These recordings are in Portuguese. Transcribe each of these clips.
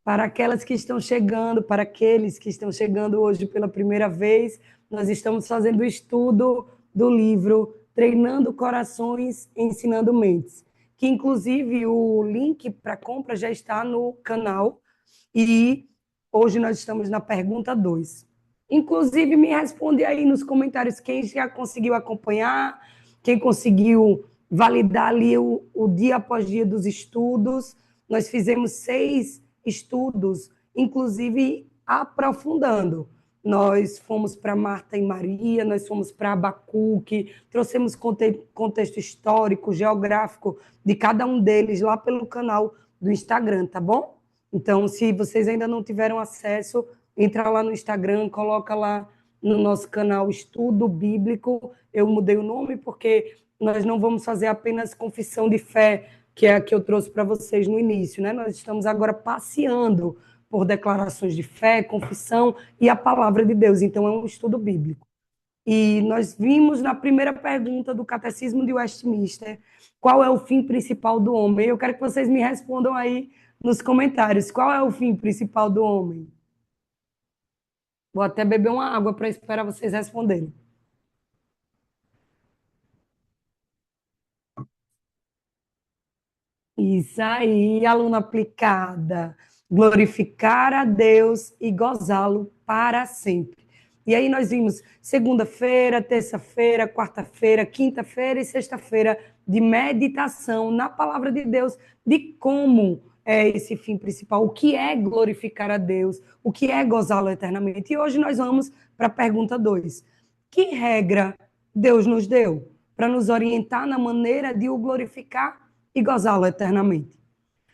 Para aquelas que estão chegando, para aqueles que estão chegando hoje pela primeira vez, nós estamos fazendo o estudo do livro Treinando Corações, Ensinando Mentes, que inclusive o link para compra já está no canal e hoje nós estamos na pergunta 2. Inclusive, me responde aí nos comentários quem já conseguiu acompanhar, quem conseguiu validar ali o dia após dia dos estudos. Nós fizemos 6 estudos, inclusive aprofundando. Nós fomos para Marta e Maria, nós fomos para Abacuque, trouxemos contexto histórico, geográfico de cada um deles lá pelo canal do Instagram, tá bom? Então, se vocês ainda não tiveram acesso, entra lá no Instagram, coloca lá no nosso canal Estudo Bíblico. Eu mudei o nome porque nós não vamos fazer apenas confissão de fé, que é a que eu trouxe para vocês no início, né? Nós estamos agora passeando por declarações de fé, confissão e a palavra de Deus. Então, é um estudo bíblico. E nós vimos na primeira pergunta do Catecismo de Westminster qual é o fim principal do homem. Eu quero que vocês me respondam aí nos comentários. Qual é o fim principal do homem? Vou até beber uma água para esperar vocês responderem. Isso aí, aluna aplicada. Glorificar a Deus e gozá-lo para sempre. E aí nós vimos segunda-feira, terça-feira, quarta-feira, quinta-feira e sexta-feira de meditação na palavra de Deus, de como é esse fim principal, o que é glorificar a Deus, o que é gozá-lo eternamente. E hoje nós vamos para a pergunta 2. Que regra Deus nos deu para nos orientar na maneira de o glorificar e gozá-lo eternamente?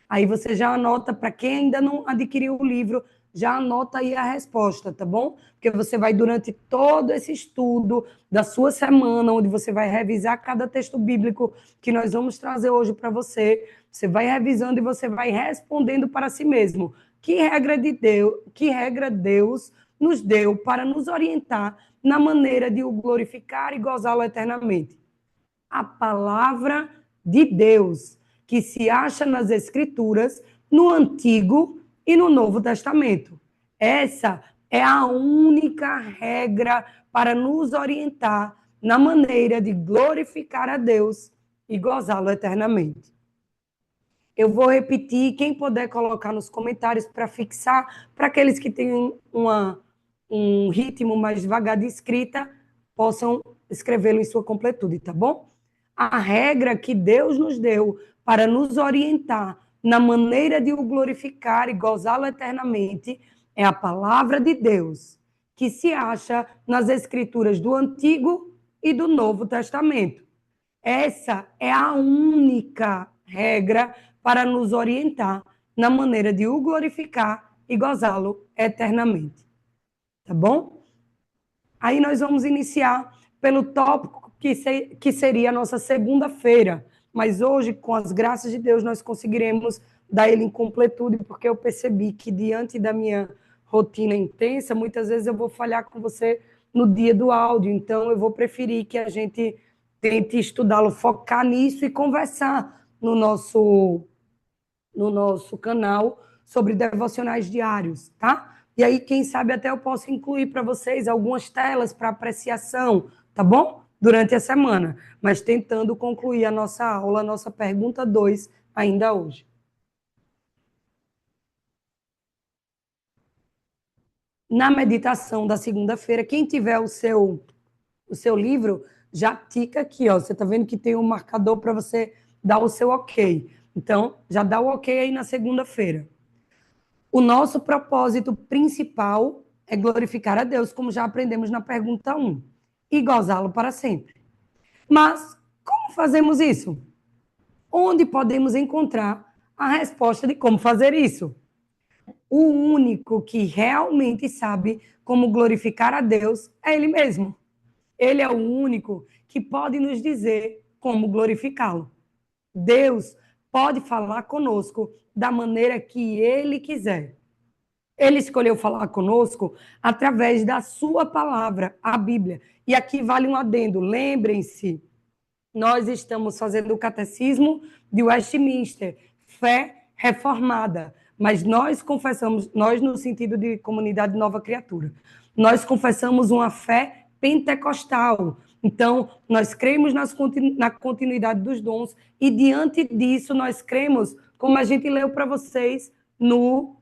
Aí você já anota, para quem ainda não adquiriu o livro, já anota aí a resposta, tá bom? Porque você vai, durante todo esse estudo da sua semana, onde você vai revisar cada texto bíblico que nós vamos trazer hoje para você, você vai revisando e você vai respondendo para si mesmo. Que regra Deus nos deu para nos orientar na maneira de o glorificar e gozá-lo eternamente? A palavra de Deus, que se acha nas Escrituras, no Antigo e no Novo Testamento. Essa é a única regra para nos orientar na maneira de glorificar a Deus e gozá-lo eternamente. Eu vou repetir, quem puder colocar nos comentários para fixar, para aqueles que têm um ritmo mais devagar de escrita, possam escrevê-lo em sua completude, tá bom? A regra que Deus nos deu para nos orientar na maneira de o glorificar e gozá-lo eternamente é a palavra de Deus, que se acha nas Escrituras do Antigo e do Novo Testamento. Essa é a única regra para nos orientar na maneira de o glorificar e gozá-lo eternamente. Tá bom? Aí nós vamos iniciar pelo tópico que seria a nossa segunda-feira. Mas hoje, com as graças de Deus, nós conseguiremos dar ele em completude, porque eu percebi que, diante da minha rotina intensa, muitas vezes eu vou falhar com você no dia do áudio. Então, eu vou preferir que a gente tente estudá-lo, focar nisso e conversar no nosso canal sobre devocionais diários, tá? E aí, quem sabe, até eu posso incluir para vocês algumas telas para apreciação, tá bom? Durante a semana, mas tentando concluir a nossa aula, a nossa pergunta 2, ainda hoje. Na meditação da segunda-feira, quem tiver o seu livro, já tica aqui, ó. Você está vendo que tem um marcador para você dar o seu ok. Então, já dá o ok aí na segunda-feira. O nosso propósito principal é glorificar a Deus, como já aprendemos na pergunta 1, e gozá-lo para sempre. Mas como fazemos isso? Onde podemos encontrar a resposta de como fazer isso? O único que realmente sabe como glorificar a Deus é Ele mesmo. Ele é o único que pode nos dizer como glorificá-lo. Deus pode falar conosco da maneira que Ele quiser. Ele escolheu falar conosco através da sua palavra, a Bíblia. E aqui vale um adendo. Lembrem-se, nós estamos fazendo o catecismo de Westminster, fé reformada. mas nós confessamos, nós no sentido de comunidade nova criatura, nós confessamos uma fé pentecostal. Então, nós cremos na continuidade dos dons e, diante disso, nós cremos, como a gente leu para vocês no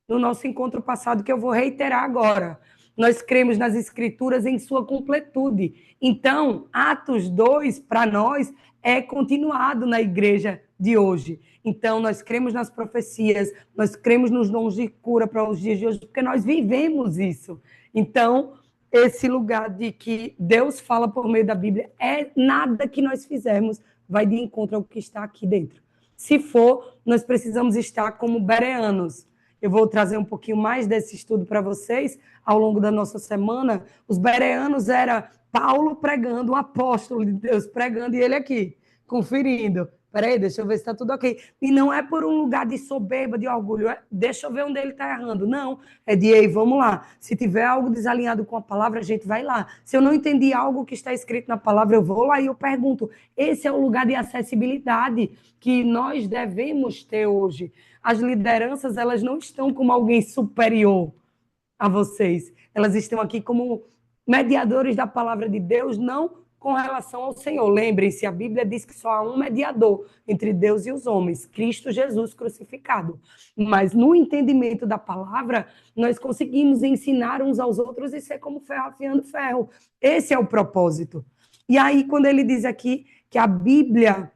nosso encontro passado, que eu vou reiterar agora. Nós cremos nas Escrituras em sua completude. Então, Atos 2, para nós, é continuado na igreja de hoje. Então, nós cremos nas profecias, nós cremos nos dons de cura para os dias de hoje, porque nós vivemos isso. Então, esse lugar de que Deus fala por meio da Bíblia, é nada que nós fizermos vai de encontro ao que está aqui dentro. Se for, nós precisamos estar como bereanos. Eu vou trazer um pouquinho mais desse estudo para vocês ao longo da nossa semana. Os bereanos era Paulo pregando, um apóstolo de Deus pregando, e ele aqui, conferindo. Peraí, deixa eu ver se está tudo ok. E não é por um lugar de soberba, de orgulho, deixa eu ver onde ele está errando. Não, é de, ei, vamos lá. Se tiver algo desalinhado com a palavra, a gente vai lá. Se eu não entendi algo que está escrito na palavra, eu vou lá e eu pergunto. Esse é o lugar de acessibilidade que nós devemos ter hoje. As lideranças, elas não estão como alguém superior a vocês. Elas estão aqui como mediadores da palavra de Deus, não com relação ao Senhor. Lembrem-se, a Bíblia diz que só há um mediador entre Deus e os homens, Cristo Jesus crucificado. Mas no entendimento da palavra, nós conseguimos ensinar uns aos outros e ser como ferro afiando ferro. Esse é o propósito. E aí, quando ele diz aqui que a Bíblia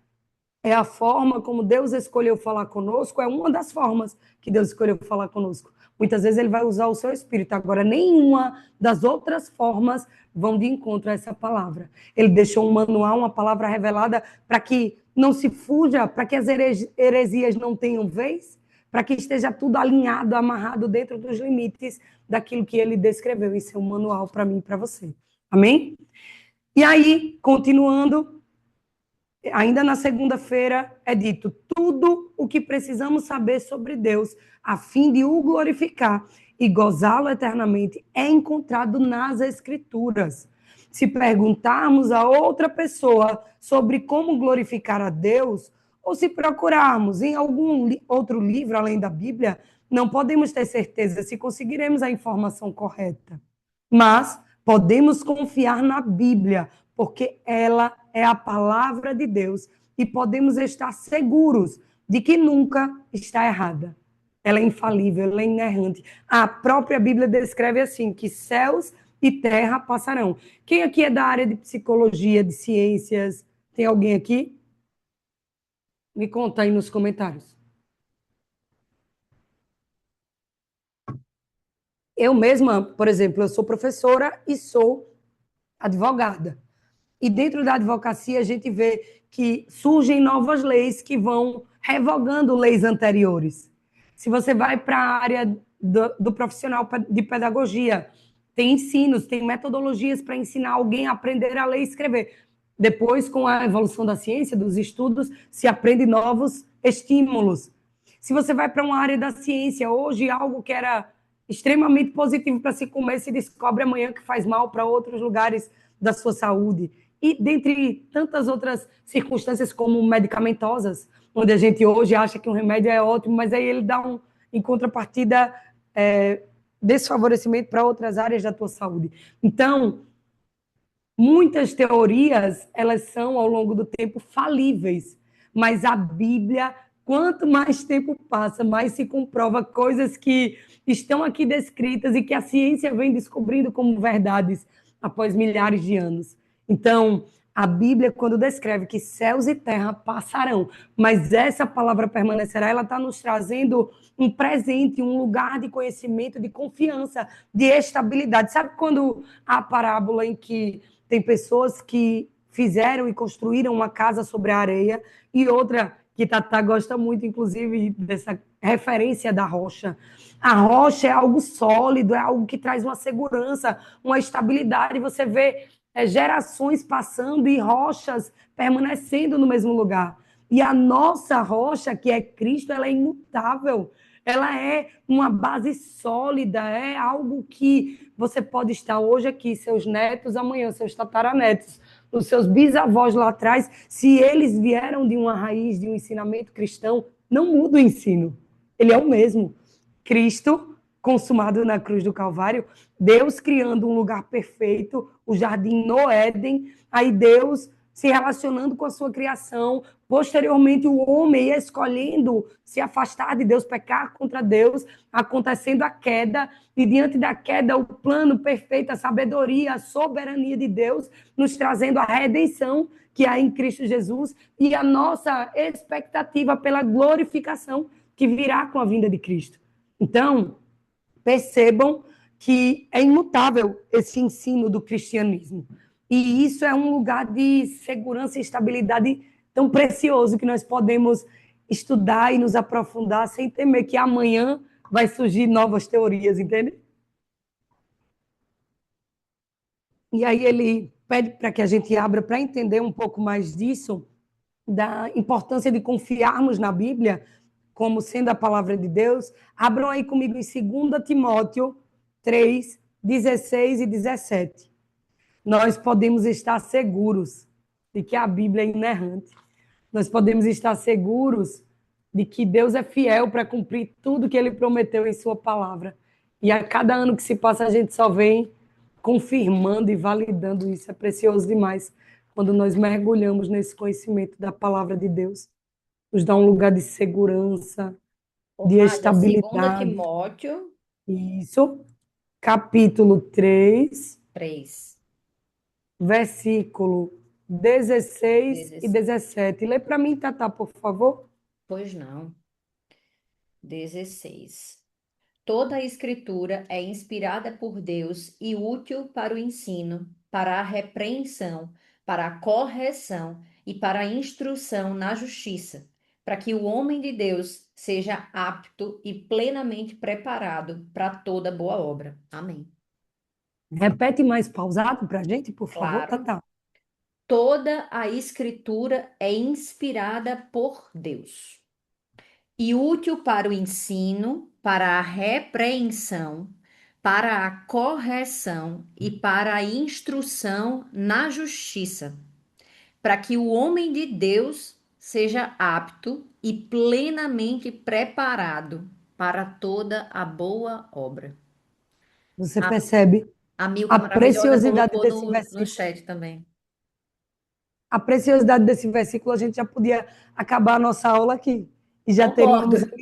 é a forma como Deus escolheu falar conosco, é uma das formas que Deus escolheu falar conosco. Muitas vezes ele vai usar o seu espírito. Agora, nenhuma das outras formas vão de encontro a essa palavra. Ele deixou um manual, uma palavra revelada para que não se fuja, para que as heresias não tenham vez, para que esteja tudo alinhado, amarrado dentro dos limites daquilo que ele descreveu. Isso é um manual para mim e para você. Amém? E aí, continuando, ainda na segunda-feira é dito tudo o que precisamos saber sobre Deus a fim de o glorificar e gozá-lo eternamente é encontrado nas Escrituras. Se perguntarmos a outra pessoa sobre como glorificar a Deus, ou se procurarmos em algum outro livro além da Bíblia, não podemos ter certeza se conseguiremos a informação correta. Mas podemos confiar na Bíblia, porque ela é a palavra de Deus e podemos estar seguros de que nunca está errada. Ela é infalível, ela é inerrante. A própria Bíblia descreve assim, que céus e terra passarão. Quem aqui é da área de psicologia, de ciências? Tem alguém aqui? Me conta aí nos comentários. Eu mesma, por exemplo, eu sou professora e sou advogada. E dentro da advocacia a gente vê que surgem novas leis que vão revogando leis anteriores. Se você vai para a área do profissional de pedagogia, tem ensinos, tem metodologias para ensinar alguém a aprender a ler e escrever. Depois, com a evolução da ciência, dos estudos, se aprende novos estímulos. Se você vai para uma área da ciência, hoje algo que era extremamente positivo para se comer, se descobre amanhã que faz mal para outros lugares da sua saúde. E dentre tantas outras circunstâncias como medicamentosas, onde a gente hoje acha que um remédio é ótimo, mas aí ele dá em contrapartida, desfavorecimento para outras áreas da tua saúde. Então, muitas teorias, elas são, ao longo do tempo, falíveis, mas a Bíblia, quanto mais tempo passa, mais se comprova coisas que estão aqui descritas e que a ciência vem descobrindo como verdades após milhares de anos. Então, a Bíblia, quando descreve que céus e terra passarão, mas essa palavra permanecerá, ela está nos trazendo um presente, um lugar de conhecimento, de confiança, de estabilidade. Sabe quando a parábola em que tem pessoas que fizeram e construíram uma casa sobre a areia e outra que Tatá gosta muito, inclusive, dessa referência da rocha. A rocha é algo sólido, é algo que traz uma segurança, uma estabilidade. Você vê gerações passando e rochas permanecendo no mesmo lugar. E a nossa rocha, que é Cristo, ela é imutável. Ela é uma base sólida, é algo que você pode estar hoje aqui, seus netos amanhã, seus tataranetos, os seus bisavós lá atrás, se eles vieram de uma raiz, de um ensinamento cristão, não muda o ensino. ele é o mesmo. Cristo, consumado na cruz do Calvário, Deus criando um lugar perfeito, o jardim no Éden, aí Deus se relacionando com a sua criação, posteriormente o homem escolhendo se afastar de Deus, pecar contra Deus, acontecendo a queda, e diante da queda o plano perfeito, a sabedoria, a soberania de Deus, nos trazendo a redenção que há em Cristo Jesus e a nossa expectativa pela glorificação que virá com a vinda de Cristo. Então, percebam que é imutável esse ensino do cristianismo. E isso é um lugar de segurança e estabilidade tão precioso que nós podemos estudar e nos aprofundar sem temer que amanhã vai surgir novas teorias, entende? E aí ele pede para que a gente abra para entender um pouco mais disso, da importância de confiarmos na Bíblia como sendo a palavra de Deus. Abram aí comigo em 2 Timóteo 3, 16 e 17. Nós podemos estar seguros de que a Bíblia é inerrante. Nós podemos estar seguros de que Deus é fiel para cumprir tudo que ele prometeu em sua palavra. E a cada ano que se passa, a gente só vem confirmando e validando isso. É precioso demais quando nós mergulhamos nesse conhecimento da palavra de Deus. Nos dá um lugar de segurança, de Nádia, 2 estabilidade. Timóteo Isso. Capítulo 3, 3, versículo 16 e 16. 17. Lê para mim, Tatá, por favor. Pois não. 16. Toda a escritura é inspirada por Deus e útil para o ensino, para a repreensão, para a correção e para a instrução na justiça, para que o homem de Deus seja apto e plenamente preparado para toda boa obra. Amém. Repete mais pausado para a gente, por favor, Claro. Tatá. Toda a escritura é inspirada por Deus e útil para o ensino, para a repreensão, para a correção e para a instrução na justiça, para que o homem de Deus seja apto e plenamente preparado para toda a boa obra. Você A, percebe a Milka a maravilhosa preciosidade colocou desse no versículo? chat também. A preciosidade desse versículo, a gente já podia acabar a nossa aula aqui. E já Concordo. teríamos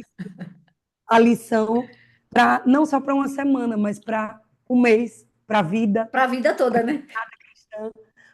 a lição para não só para uma semana, mas para um mês, para a vida, Para a vida toda, né?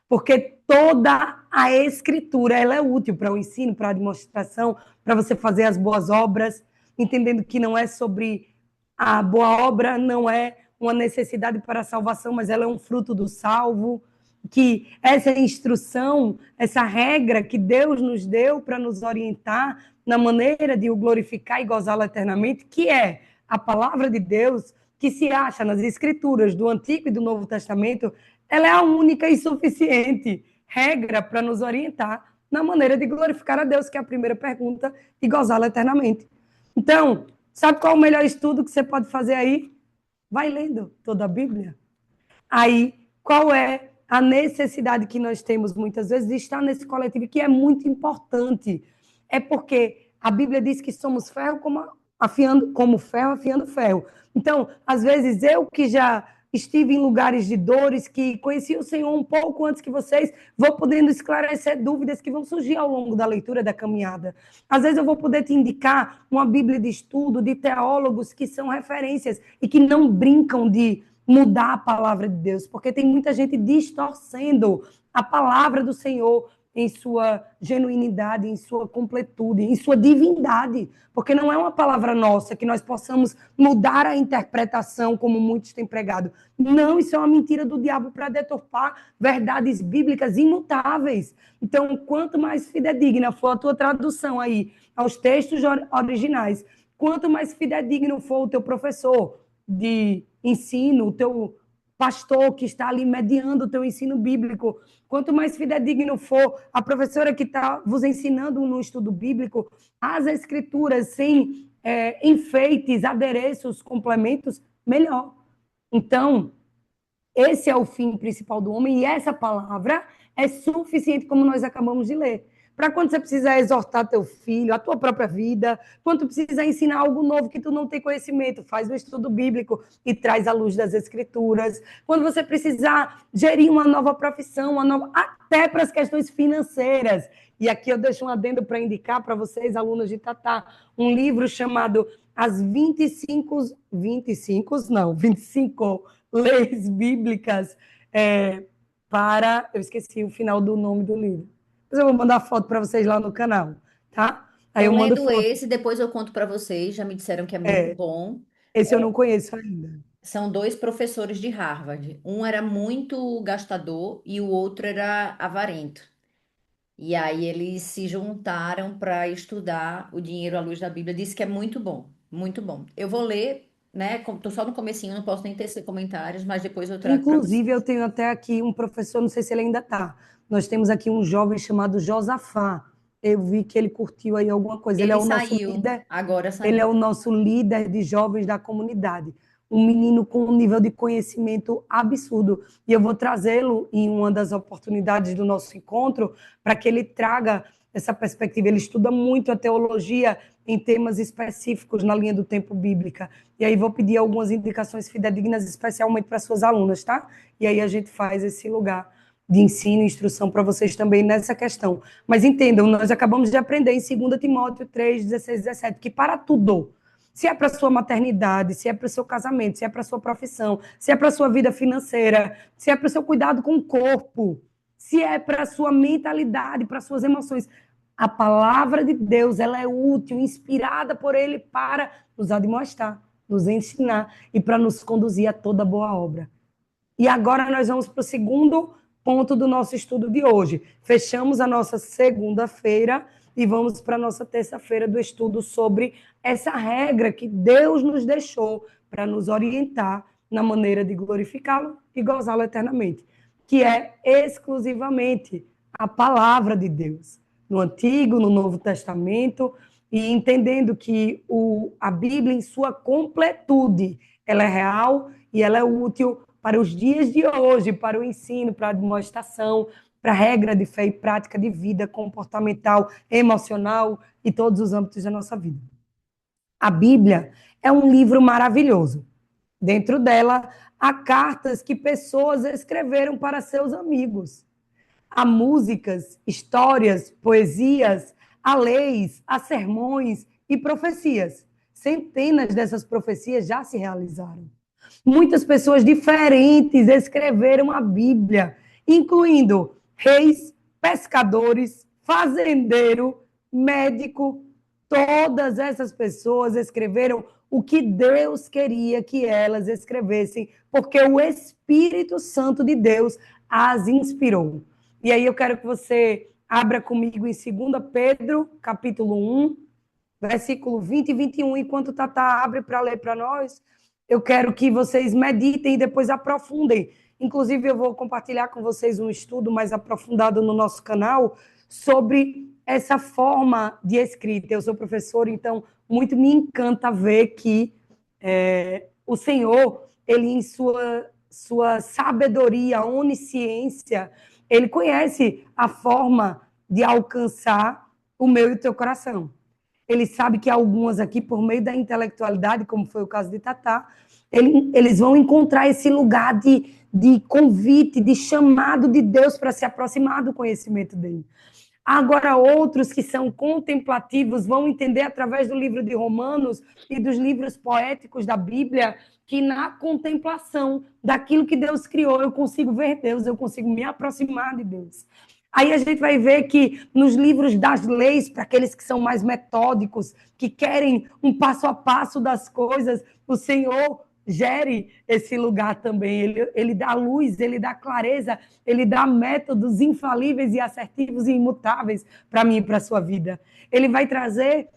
porque toda a escritura ela é útil para o ensino, para a demonstração, para você fazer as boas obras, entendendo que não é sobre a boa obra, não é uma necessidade para a salvação, mas ela é um fruto do salvo, que essa instrução, essa regra que Deus nos deu para nos orientar na maneira de o glorificar e gozá-lo eternamente, que é a palavra de Deus, que se acha nas escrituras do Antigo e do Novo Testamento, ela é a única e suficiente regra para nos orientar na maneira de glorificar a Deus, que é a primeira pergunta, e gozá-lo eternamente. Então, sabe qual é o melhor estudo que você pode fazer aí? Vai lendo toda a Bíblia. Aí, qual é a necessidade que nós temos muitas vezes de estar nesse coletivo, que é muito importante? É porque a Bíblia diz que somos ferro como ferro afiando ferro. Então, às vezes, eu que já estive em lugares de dores, que conheci o Senhor um pouco antes que vocês, vou podendo esclarecer dúvidas que vão surgir ao longo da leitura da caminhada. Às vezes eu vou poder te indicar uma Bíblia de estudo de teólogos que são referências e que não brincam de mudar a palavra de Deus, porque tem muita gente distorcendo a palavra do Senhor em sua genuinidade, em sua completude, em sua divindade, porque não é uma palavra nossa que nós possamos mudar a interpretação como muitos têm pregado. Não, isso é uma mentira do diabo para deturpar verdades bíblicas imutáveis. Então, quanto mais fidedigna for a tua tradução aí aos textos originais, quanto mais fidedigno for o teu professor de ensino, o teu pastor que está ali mediando o teu ensino bíblico, quanto mais fidedigno for a professora que está vos ensinando no estudo bíblico, as escrituras sem enfeites, adereços, complementos, melhor. Então, esse é o fim principal do homem e essa palavra é suficiente, como nós acabamos de ler. para quando você precisar exortar teu filho, a tua própria vida, quando tu precisa ensinar algo novo que tu não tem conhecimento, faz um estudo bíblico e traz à luz das escrituras. Quando você precisar gerir uma nova profissão, até para as questões financeiras. E aqui eu deixo um adendo para indicar para vocês, alunos de Tatá, um livro chamado As 25 leis bíblicas eu esqueci o final do nome do livro. Mas eu vou mandar foto para vocês lá no canal, tá? Aí Tô eu mando lendo foto. esse, depois eu conto para vocês. Já me disseram que é muito bom. Esse eu não conheço ainda. São dois professores de Harvard. Um era muito gastador e o outro era avarento. E aí eles se juntaram para estudar o dinheiro à luz da Bíblia. Disse que é muito bom, muito bom. Eu vou ler, né? Tô só no comecinho, não posso nem tecer comentários, mas depois eu trago para Inclusive, eu vocês. tenho até aqui um professor, não sei se ele ainda está. Nós temos aqui um jovem chamado Josafá. Eu vi que ele curtiu aí alguma coisa. Ele é Ele o nosso saiu, líder, agora ele é saiu. o nosso líder de jovens da comunidade. Um menino com um nível de conhecimento absurdo. E eu vou trazê-lo em uma das oportunidades do nosso encontro para que ele traga essa perspectiva. Ele estuda muito a teologia em temas específicos na linha do tempo bíblica. E aí vou pedir algumas indicações fidedignas, especialmente para suas alunas, tá? E aí a gente faz esse lugar de ensino e instrução para vocês também nessa questão. Mas entendam, nós acabamos de aprender em 2 Timóteo 3, 16, 17, que para tudo, se é para sua maternidade, se é para o seu casamento, se é para a sua profissão, se é para a sua vida financeira, se é para o seu cuidado com o corpo, se é para a sua mentalidade, para as suas emoções, a palavra de Deus, ela é útil, inspirada por ele para nos admoestar, nos ensinar e para nos conduzir a toda boa obra. E agora nós vamos para o segundo ponto do nosso estudo de hoje. Fechamos a nossa segunda-feira e vamos para a nossa terça-feira do estudo sobre essa regra que Deus nos deixou para nos orientar na maneira de glorificá-lo e gozá-lo eternamente, que é exclusivamente a palavra de Deus, no Antigo, no Novo Testamento, e entendendo que a Bíblia, em sua completude, ela é real e ela é útil para os dias de hoje, para o ensino, para a demonstração, para a regra de fé e prática de vida comportamental, emocional e todos os âmbitos da nossa vida. A Bíblia é um livro maravilhoso. Dentro dela, há cartas que pessoas escreveram para seus amigos. Há músicas, histórias, poesias, há leis, há sermões e profecias. Centenas dessas profecias já se realizaram. Muitas pessoas diferentes escreveram a Bíblia, incluindo reis, pescadores, fazendeiro, médico. Todas essas pessoas escreveram o que Deus queria que elas escrevessem, porque o Espírito Santo de Deus as inspirou. E aí eu quero que você abra comigo em 2 Pedro, capítulo 1, versículo 20 e 21. Enquanto o Tatá abre para ler para nós, eu quero que vocês meditem e depois aprofundem. Inclusive, eu vou compartilhar com vocês um estudo mais aprofundado no nosso canal sobre essa forma de escrita. Eu sou professor, então muito me encanta ver que o Senhor, ele em sua sabedoria, onisciência, ele conhece a forma de alcançar o meu e o teu coração. Ele sabe que algumas aqui, por meio da intelectualidade, como foi o caso de Tatá, eles vão encontrar esse lugar de convite, de chamado de Deus para se aproximar do conhecimento dele. Agora, outros que são contemplativos vão entender através do livro de Romanos e dos livros poéticos da Bíblia que na contemplação daquilo que Deus criou, eu consigo ver Deus, eu consigo me aproximar de Deus. Aí a gente vai ver que nos livros das leis, para aqueles que são mais metódicos, que querem um passo a passo das coisas, o Senhor gere esse lugar também. Ele dá luz, ele dá clareza, ele dá métodos infalíveis e assertivos e imutáveis para mim e para a sua vida. Ele vai trazer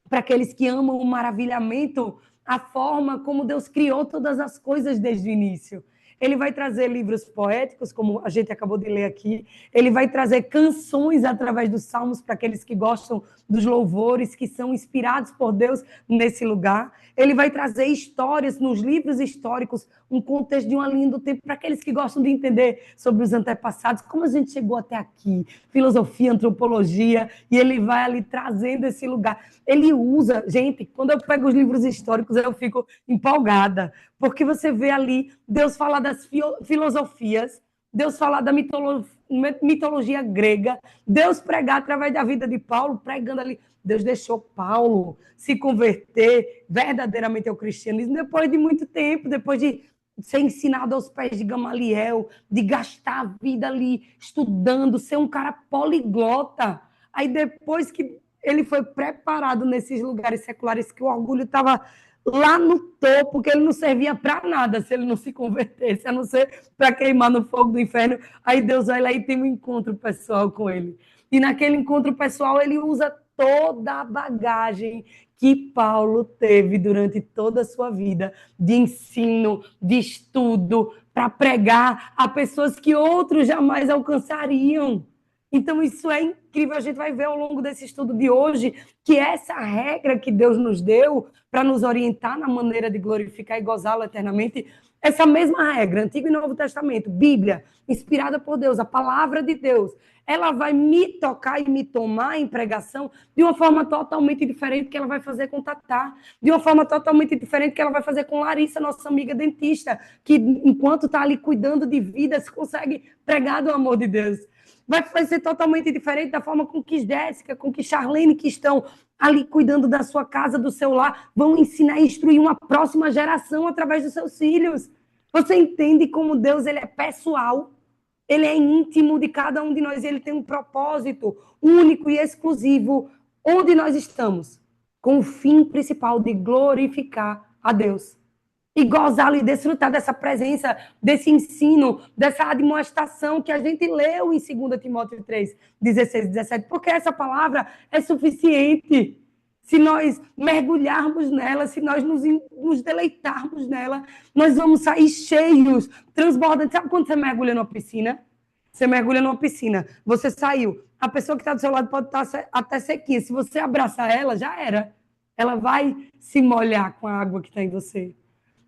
para aqueles que amam o maravilhamento a forma como Deus criou todas as coisas desde o início. ele vai trazer livros poéticos, como a gente acabou de ler aqui, ele vai trazer canções através dos salmos para aqueles que gostam dos louvores, que são inspirados por Deus nesse lugar. Ele vai trazer histórias nos livros históricos, um contexto de uma linha do tempo para aqueles que gostam de entender sobre os antepassados, como a gente chegou até aqui, filosofia, antropologia, e ele vai ali trazendo esse lugar. Ele usa, gente, quando eu pego os livros históricos, eu fico empolgada, porque você vê ali Deus falar das filosofias, Deus falar da mitologia grega, Deus pregar através da vida de Paulo, pregando ali. Deus deixou Paulo se converter verdadeiramente ao cristianismo depois de muito tempo, depois de ser ensinado aos pés de Gamaliel, de gastar a vida ali estudando, ser um cara poliglota. Aí depois que ele foi preparado nesses lugares seculares, que o orgulho estava lá no topo, que ele não servia para nada se ele não se convertesse, a não ser para queimar no fogo do inferno. Aí Deus vai lá e tem um encontro pessoal com ele. E naquele encontro pessoal ele usa toda a bagagem que Paulo teve durante toda a sua vida de ensino, de estudo, para pregar a pessoas que outros jamais alcançariam. Então, isso é incrível. A gente vai ver ao longo desse estudo de hoje que essa regra que Deus nos deu para nos orientar na maneira de glorificar e gozá-lo eternamente, essa mesma regra, Antigo e Novo Testamento, Bíblia, inspirada por Deus, a palavra de Deus, ela vai me tocar e me tomar em pregação de uma forma totalmente diferente que ela vai fazer com Tatá, de uma forma totalmente diferente que ela vai fazer com Larissa, nossa amiga dentista, que enquanto está ali cuidando de vidas, consegue pregar do amor de Deus. Vai ser totalmente diferente da forma com que Jéssica, com que Charlene, que estão ali cuidando da sua casa, do seu lar, vão ensinar e instruir uma próxima geração através dos seus filhos. Você entende como Deus ele é pessoal? Ele é íntimo de cada um de nós, ele tem um propósito único e exclusivo onde nós estamos, com o fim principal de glorificar a Deus e gozá-lo e desfrutar dessa presença, desse ensino, dessa admoestação que a gente leu em 2 Timóteo 3, 16 e 17, porque essa palavra é suficiente. Se nós mergulharmos nela, se nós nos deleitarmos nela, nós vamos sair cheios, transbordando. Sabe quando você mergulha numa piscina? Você mergulha numa piscina, você saiu, a pessoa que está do seu lado pode estar até sequinha. Se você abraçar ela, já era. Ela vai se molhar com a água que está em você.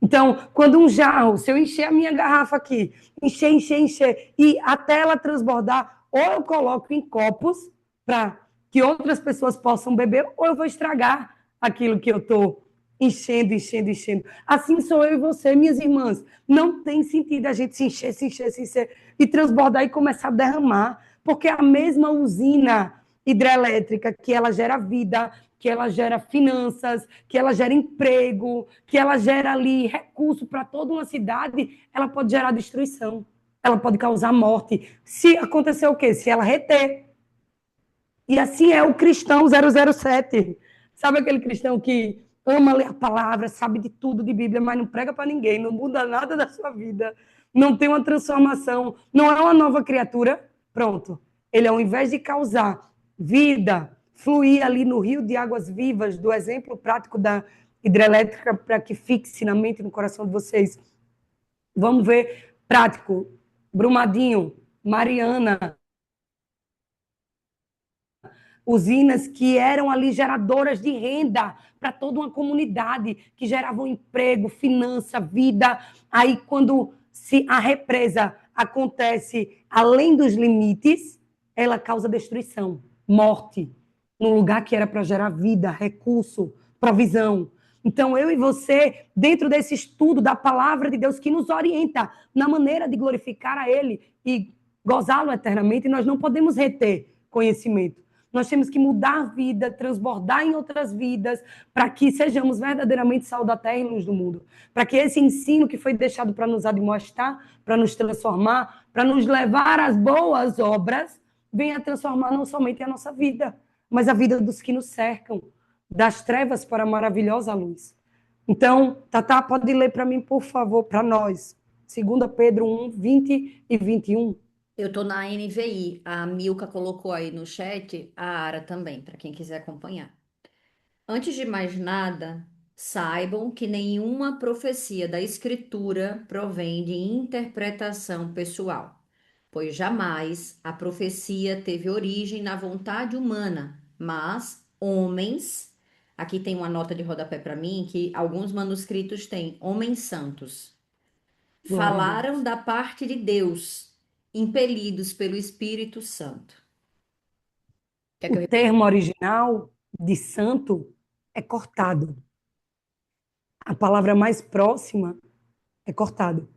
Então, quando um jarro, se eu encher a minha garrafa aqui, encher, e até ela transbordar, ou eu coloco em copos para que outras pessoas possam beber, ou eu vou estragar aquilo que eu estou enchendo. Assim sou eu e você, minhas irmãs. Não tem sentido a gente se encher e transbordar e começar a derramar, porque a mesma usina hidrelétrica que ela gera vida, que ela gera finanças, que ela gera emprego, que ela gera ali recurso para toda uma cidade, ela pode gerar destruição, ela pode causar morte. Se acontecer o quê? Se ela reter. E assim é o cristão 007. Sabe aquele cristão que ama ler a palavra, sabe de tudo de Bíblia, mas não prega para ninguém, não muda nada da sua vida, não tem uma transformação, não é uma nova criatura? Pronto. Ele, ao invés de causar vida, fluir ali no rio de águas vivas, do exemplo prático da hidrelétrica, para que fixe na mente e no coração de vocês. Vamos ver prático. Brumadinho, Mariana, usinas que eram ali geradoras de renda para toda uma comunidade, que geravam emprego, finança, vida. Aí, quando a represa acontece além dos limites, ela causa destruição, morte, num lugar que era para gerar vida, recurso, provisão. Então, eu e você, dentro desse estudo da palavra de Deus que nos orienta na maneira de glorificar a Ele e gozá-lo eternamente, nós não podemos reter conhecimento. Nós temos que mudar a vida, transbordar em outras vidas, para que sejamos verdadeiramente sal da terra e luz do mundo. Para que esse ensino que foi deixado para nos admoestar, para nos transformar, para nos levar às boas obras, venha transformar não somente a nossa vida, mas a vida dos que nos cercam, das trevas para a maravilhosa luz. Então, Tatá, pode ler para mim, por favor, para nós. 2 Pedro 1, 20 e 21. Eu tô na NVI. A Milka colocou aí no chat, a Ara também, para quem quiser acompanhar. Antes de mais nada, saibam que nenhuma profecia da Escritura provém de interpretação pessoal, pois jamais a profecia teve origem na vontade humana, mas homens. Aqui tem uma nota de rodapé para mim que alguns manuscritos têm homens santos. Glória a Falaram Deus. da parte de Deus, impelidos pelo Espírito Santo. Quer O que eu repita? termo original de santo é cortado. A palavra mais próxima é cortado.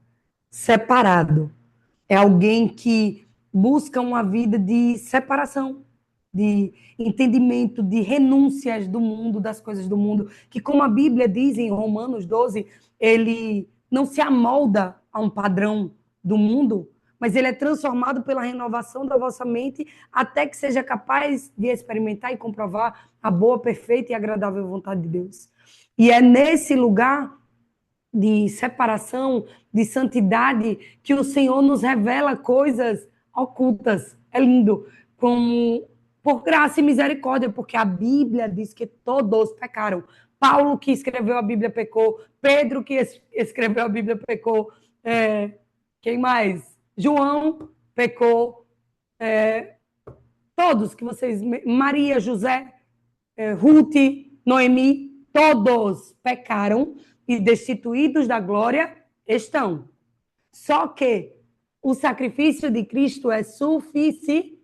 Separado. É alguém que busca uma vida de separação, de entendimento, de renúncias do mundo, das coisas do mundo, que, como a Bíblia diz em Romanos 12, ele não se amolda a um padrão do mundo, mas ele é transformado pela renovação da vossa mente até que seja capaz de experimentar e comprovar a boa, perfeita e agradável vontade de Deus. E é nesse lugar de separação, de santidade, que o Senhor nos revela coisas ocultas. É lindo, como por graça e misericórdia, porque a Bíblia diz que todos pecaram. Paulo, que escreveu a Bíblia, pecou. Pedro, que escreveu a Bíblia, pecou. Quem mais? João pecou. Todos que vocês... Maria, José, Ruth, Noemi, todos pecaram e destituídos da glória estão. Só que o sacrifício de Cristo é suficiente.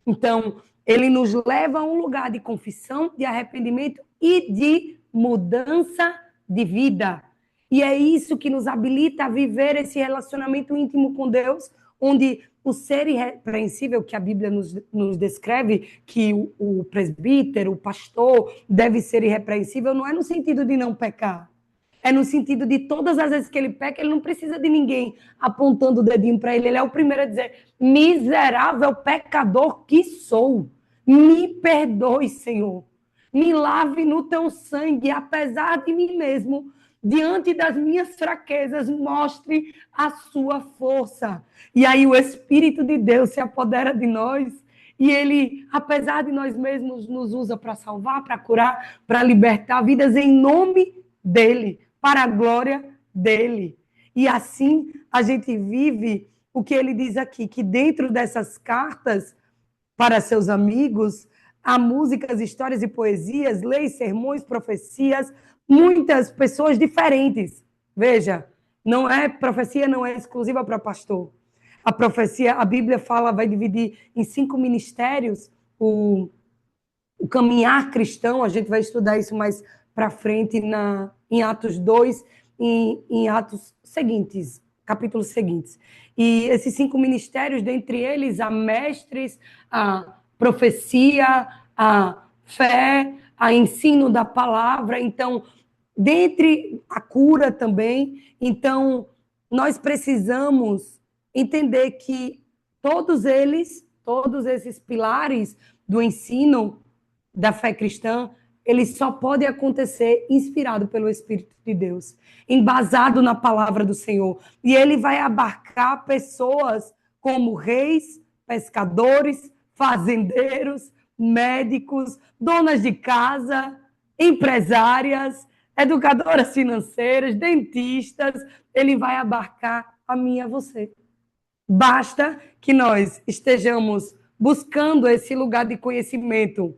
Então, ele nos leva a um lugar de confissão, de arrependimento e de mudança de vida. E é isso que nos habilita a viver esse relacionamento íntimo com Deus, onde o ser irrepreensível que a Bíblia nos descreve, que o presbítero, o pastor deve ser irrepreensível, não é no sentido de não pecar. É no sentido de todas as vezes que ele peca, ele não precisa de ninguém apontando o dedinho para ele. Ele é o primeiro a dizer: miserável pecador que sou, me perdoe, Senhor. Me lave no teu sangue, apesar de mim mesmo, diante das minhas fraquezas, mostre a sua força. E aí o Espírito de Deus se apodera de nós e ele, apesar de nós mesmos, nos usa para salvar, para curar, para libertar vidas em nome dele, para a glória dele. E assim a gente vive o que ele diz aqui, que dentro dessas cartas para seus amigos, há músicas, histórias e poesias, leis, sermões, profecias, muitas pessoas diferentes. Veja, não é profecia, não é exclusiva para pastor. A profecia, a Bíblia fala, vai dividir em 5 ministérios o caminhar cristão. A gente vai estudar isso mais para frente em Atos 2, em Atos seguintes, capítulos seguintes. E esses 5 ministérios, dentre eles, há mestres, a profecia, a fé, a ensino da palavra. Então, dentre a cura também. Então, nós precisamos entender que todos esses pilares do ensino da fé cristã, eles só podem acontecer inspirado pelo Espírito de Deus, embasado na palavra do Senhor. E ele vai abarcar pessoas como reis, pescadores, fazendeiros, médicos, donas de casa, empresárias, educadoras financeiras, dentistas. Ele vai abarcar a mim e a você. Basta que nós estejamos buscando esse lugar de conhecimento,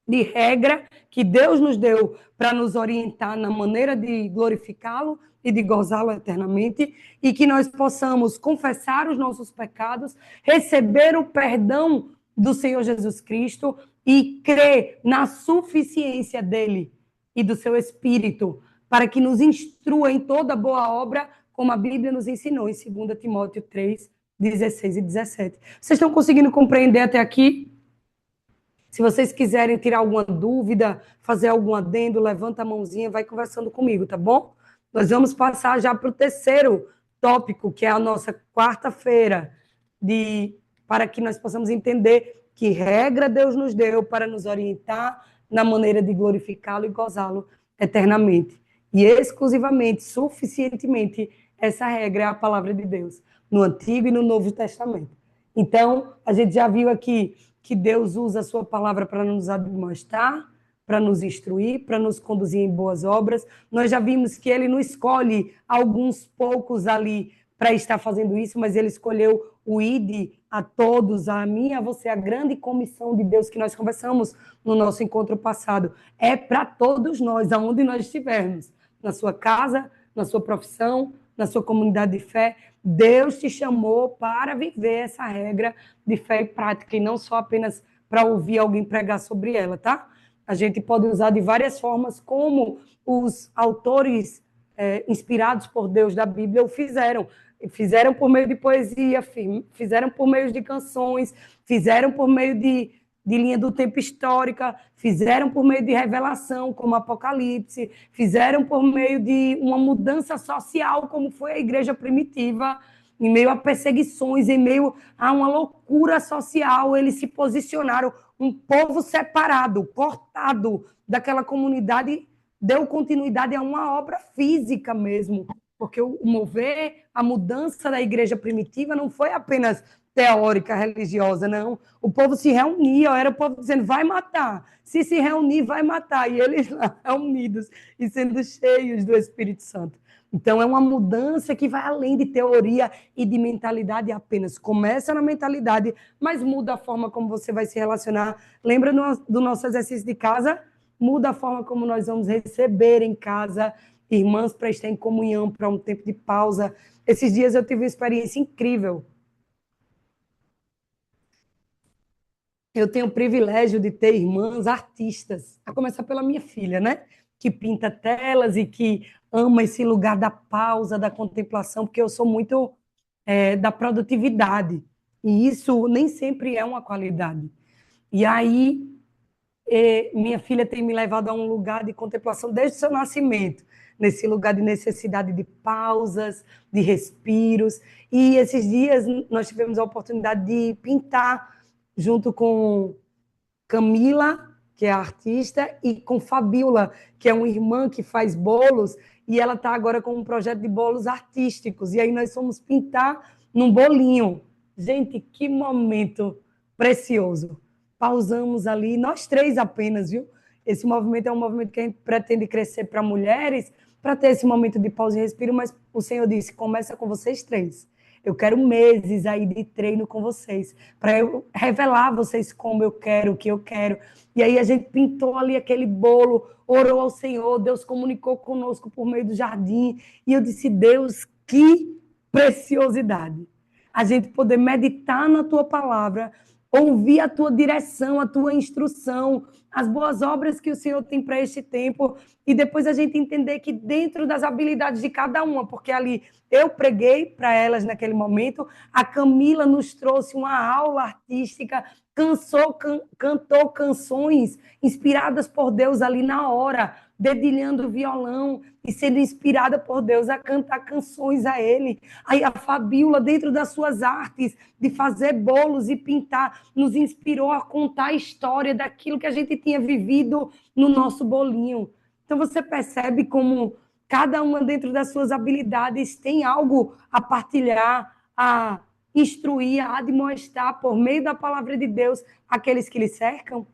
de regra que Deus nos deu para nos orientar na maneira de glorificá-lo e de gozá-lo eternamente, e que nós possamos confessar os nossos pecados, receber o perdão do Senhor Jesus Cristo e crer na suficiência dele e do seu Espírito, para que nos instrua em toda boa obra, como a Bíblia nos ensinou em 2 Timóteo 3, 16 e 17. Vocês estão conseguindo compreender até aqui? Se vocês quiserem tirar alguma dúvida, fazer algum adendo, levanta a mãozinha, vai conversando comigo, tá bom? Nós vamos passar já para o terceiro tópico, que é a nossa quarta-feira, para que nós possamos entender que regra Deus nos deu para nos orientar na maneira de glorificá-lo e gozá-lo eternamente. E exclusivamente, suficientemente, essa regra é a palavra de Deus, no Antigo e no Novo Testamento. Então, a gente já viu aqui que Deus usa a sua palavra para nos admoestar, para nos instruir, para nos conduzir em boas obras. Nós já vimos que ele não escolhe alguns poucos ali para estar fazendo isso, mas ele escolheu o ide a todos, a mim, a você, a grande comissão de Deus que nós conversamos no nosso encontro passado. É para todos nós, aonde nós estivermos, na sua casa, na sua profissão, na sua comunidade de fé. Deus te chamou para viver essa regra de fé e prática, e não só apenas para ouvir alguém pregar sobre ela, tá? A gente pode usar de várias formas, como os autores inspirados por Deus da Bíblia o fizeram. Fizeram por meio de poesia, fizeram por meio de canções, fizeram por meio de linha do tempo histórica, fizeram por meio de revelação, como Apocalipse, fizeram por meio de uma mudança social, como foi a igreja primitiva, em meio a perseguições, em meio a uma loucura social, eles se posicionaram, um povo separado, cortado daquela comunidade, deu continuidade a uma obra física mesmo, porque o mover, a mudança da igreja primitiva não foi apenas teórica, religiosa, não. O povo se reunia, era o povo dizendo, vai matar. Se reunir, vai matar. E eles lá, unidos e sendo cheios do Espírito Santo. Então, é uma mudança que vai além de teoria e de mentalidade apenas. Começa na mentalidade, mas muda a forma como você vai se relacionar. Lembra do nosso exercício de casa? Muda a forma como nós vamos receber em casa irmãs para estar em comunhão, para um tempo de pausa. Esses dias eu tive uma experiência incrível. Eu tenho o privilégio de ter irmãs artistas, a começar pela minha filha, né? Que pinta telas e que ama esse lugar da pausa, da contemplação, porque eu sou muito da produtividade. E isso nem sempre é uma qualidade. E aí, minha filha tem me levado a um lugar de contemplação desde o seu nascimento, nesse lugar de necessidade de pausas, de respiros. E esses dias nós tivemos a oportunidade de pintar junto com Camila, que é a artista, e com Fabiola, que é uma irmã que faz bolos, e ela está agora com um projeto de bolos artísticos. E aí nós fomos pintar num bolinho. Gente, que momento precioso. Pausamos ali, nós três apenas, viu? Esse movimento é um movimento que a gente pretende crescer para mulheres, para ter esse momento de pausa e respiro, mas o Senhor disse, começa com vocês três. Eu quero meses aí de treino com vocês, para eu revelar a vocês como eu quero, o que eu quero. E aí a gente pintou ali aquele bolo, orou ao Senhor, Deus comunicou conosco por meio do jardim, e eu disse, Deus, que preciosidade. A gente poder meditar na tua palavra, ouvir a tua direção, a tua instrução, as boas obras que o Senhor tem para este tempo, e depois a gente entender que dentro das habilidades de cada uma, porque ali eu preguei para elas naquele momento, a Camila nos trouxe uma aula artística, cantou canções inspiradas por Deus ali na hora, dedilhando o violão e sendo inspirada por Deus a cantar canções a Ele. Aí a Fabiola, dentro das suas artes, de fazer bolos e pintar, nos inspirou a contar a história daquilo que a gente tinha vivido no nosso bolinho. Então você percebe como cada uma dentro das suas habilidades tem algo a partilhar, a instruir, a admoestar por meio da palavra de Deus aqueles que lhe cercam.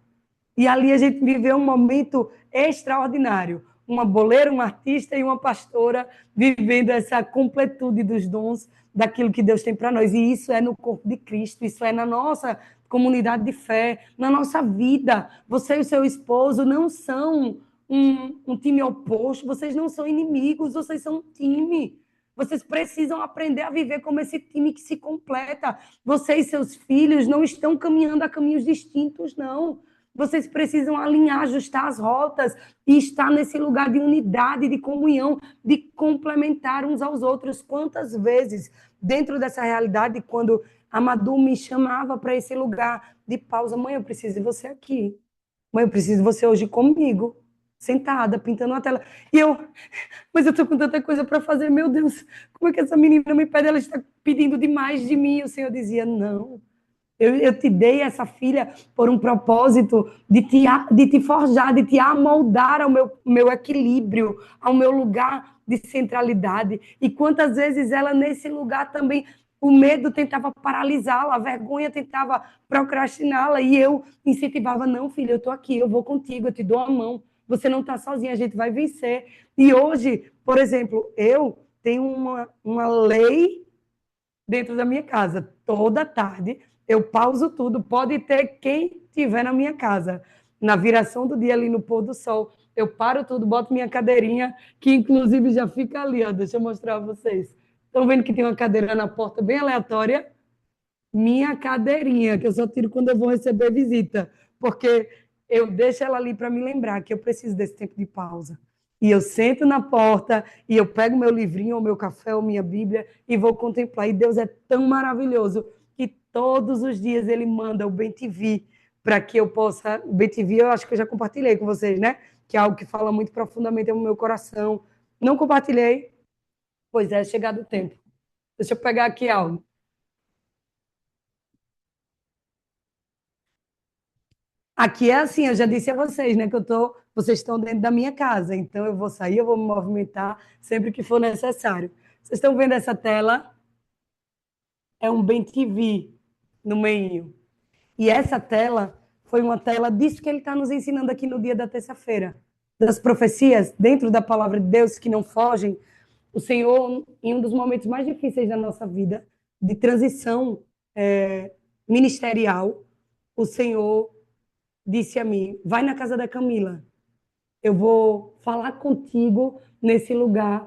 E ali a gente viveu um momento extraordinário. Uma boleira, uma artista e uma pastora vivendo essa completude dos dons daquilo que Deus tem para nós. E isso é no corpo de Cristo, isso é na nossa comunidade de fé, na nossa vida. Você e o seu esposo não são um time oposto, vocês não são inimigos, vocês são um time. Vocês precisam aprender a viver como esse time que se completa. Você e seus filhos não estão caminhando a caminhos distintos, não. Vocês precisam alinhar, ajustar as rotas e estar nesse lugar de unidade, de comunhão, de complementar uns aos outros. Quantas vezes, dentro dessa realidade, quando a Madu me chamava para esse lugar de pausa, mãe, eu preciso de você aqui. Mãe, eu preciso de você hoje comigo, sentada, pintando uma tela. E mas eu estou com tanta coisa para fazer, meu Deus, como é que essa menina me pede? Ela está pedindo demais de mim. E o Senhor dizia, não. Eu te dei essa filha por um propósito de te forjar, de te amoldar ao meu equilíbrio, ao meu lugar de centralidade. E quantas vezes ela, nesse lugar, também O medo tentava paralisá-la, a vergonha tentava procrastiná-la, e eu incentivava, não, filha, eu estou aqui, eu vou contigo, eu te dou a mão, você não está sozinha, a gente vai vencer. E hoje, por exemplo, eu tenho uma lei dentro da minha casa. Toda tarde eu pauso tudo, pode ter quem tiver na minha casa. Na viração do dia ali no pôr do sol, eu paro tudo, boto minha cadeirinha, que inclusive já fica ali, ó, deixa eu mostrar para vocês. Estão vendo que tem uma cadeira na porta bem aleatória? Minha cadeirinha, que eu só tiro quando eu vou receber visita, porque eu deixo ela ali para me lembrar que eu preciso desse tempo de pausa. E eu sento na porta e eu pego meu livrinho, ou meu café, ou minha Bíblia e vou contemplar. E Deus é tão maravilhoso que todos os dias Ele manda o Bem-te-vi para que eu possa... O Bem-te-vi eu acho que eu já compartilhei com vocês, né? Que é algo que fala muito profundamente no meu coração. Não compartilhei? Pois é chegado o tempo. Deixa eu pegar aqui algo. Aqui é assim, eu já disse a vocês, né, que vocês estão dentro da minha casa, então eu vou sair, eu vou me movimentar sempre que for necessário. Vocês estão vendo essa tela? É um bem-te-vi no meio. E essa tela foi uma tela disso que ele está nos ensinando aqui no dia da terça-feira. Das profecias dentro da palavra de Deus que não fogem. O Senhor, em um dos momentos mais difíceis da nossa vida, de transição ministerial, o Senhor disse a mim: vai na casa da Camila, eu vou falar contigo nesse lugar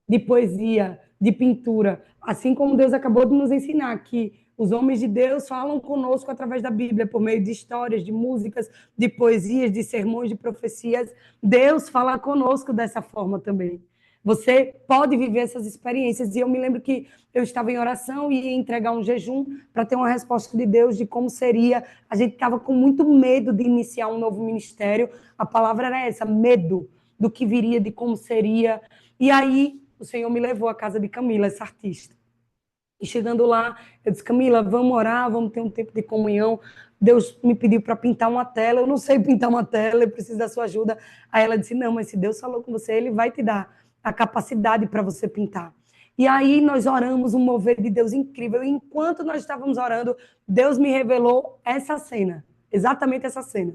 de poesia, de pintura, assim como Deus acabou de nos ensinar que os homens de Deus falam conosco através da Bíblia, por meio de histórias, de músicas, de poesias, de sermões, de profecias. Deus fala conosco dessa forma também. Você pode viver essas experiências. E eu me lembro que eu estava em oração e ia entregar um jejum para ter uma resposta de Deus de como seria. A gente estava com muito medo de iniciar um novo ministério. A palavra era essa, medo do que viria, de como seria. E aí o Senhor me levou à casa de Camila, essa artista. E chegando lá, eu disse: Camila, vamos orar, vamos ter um tempo de comunhão. Deus me pediu para pintar uma tela. Eu não sei pintar uma tela, eu preciso da sua ajuda. Aí ela disse: não, mas se Deus falou com você, Ele vai te dar a capacidade para você pintar. E aí nós oramos, um mover de Deus incrível. E enquanto nós estávamos orando, Deus me revelou essa cena, exatamente essa cena.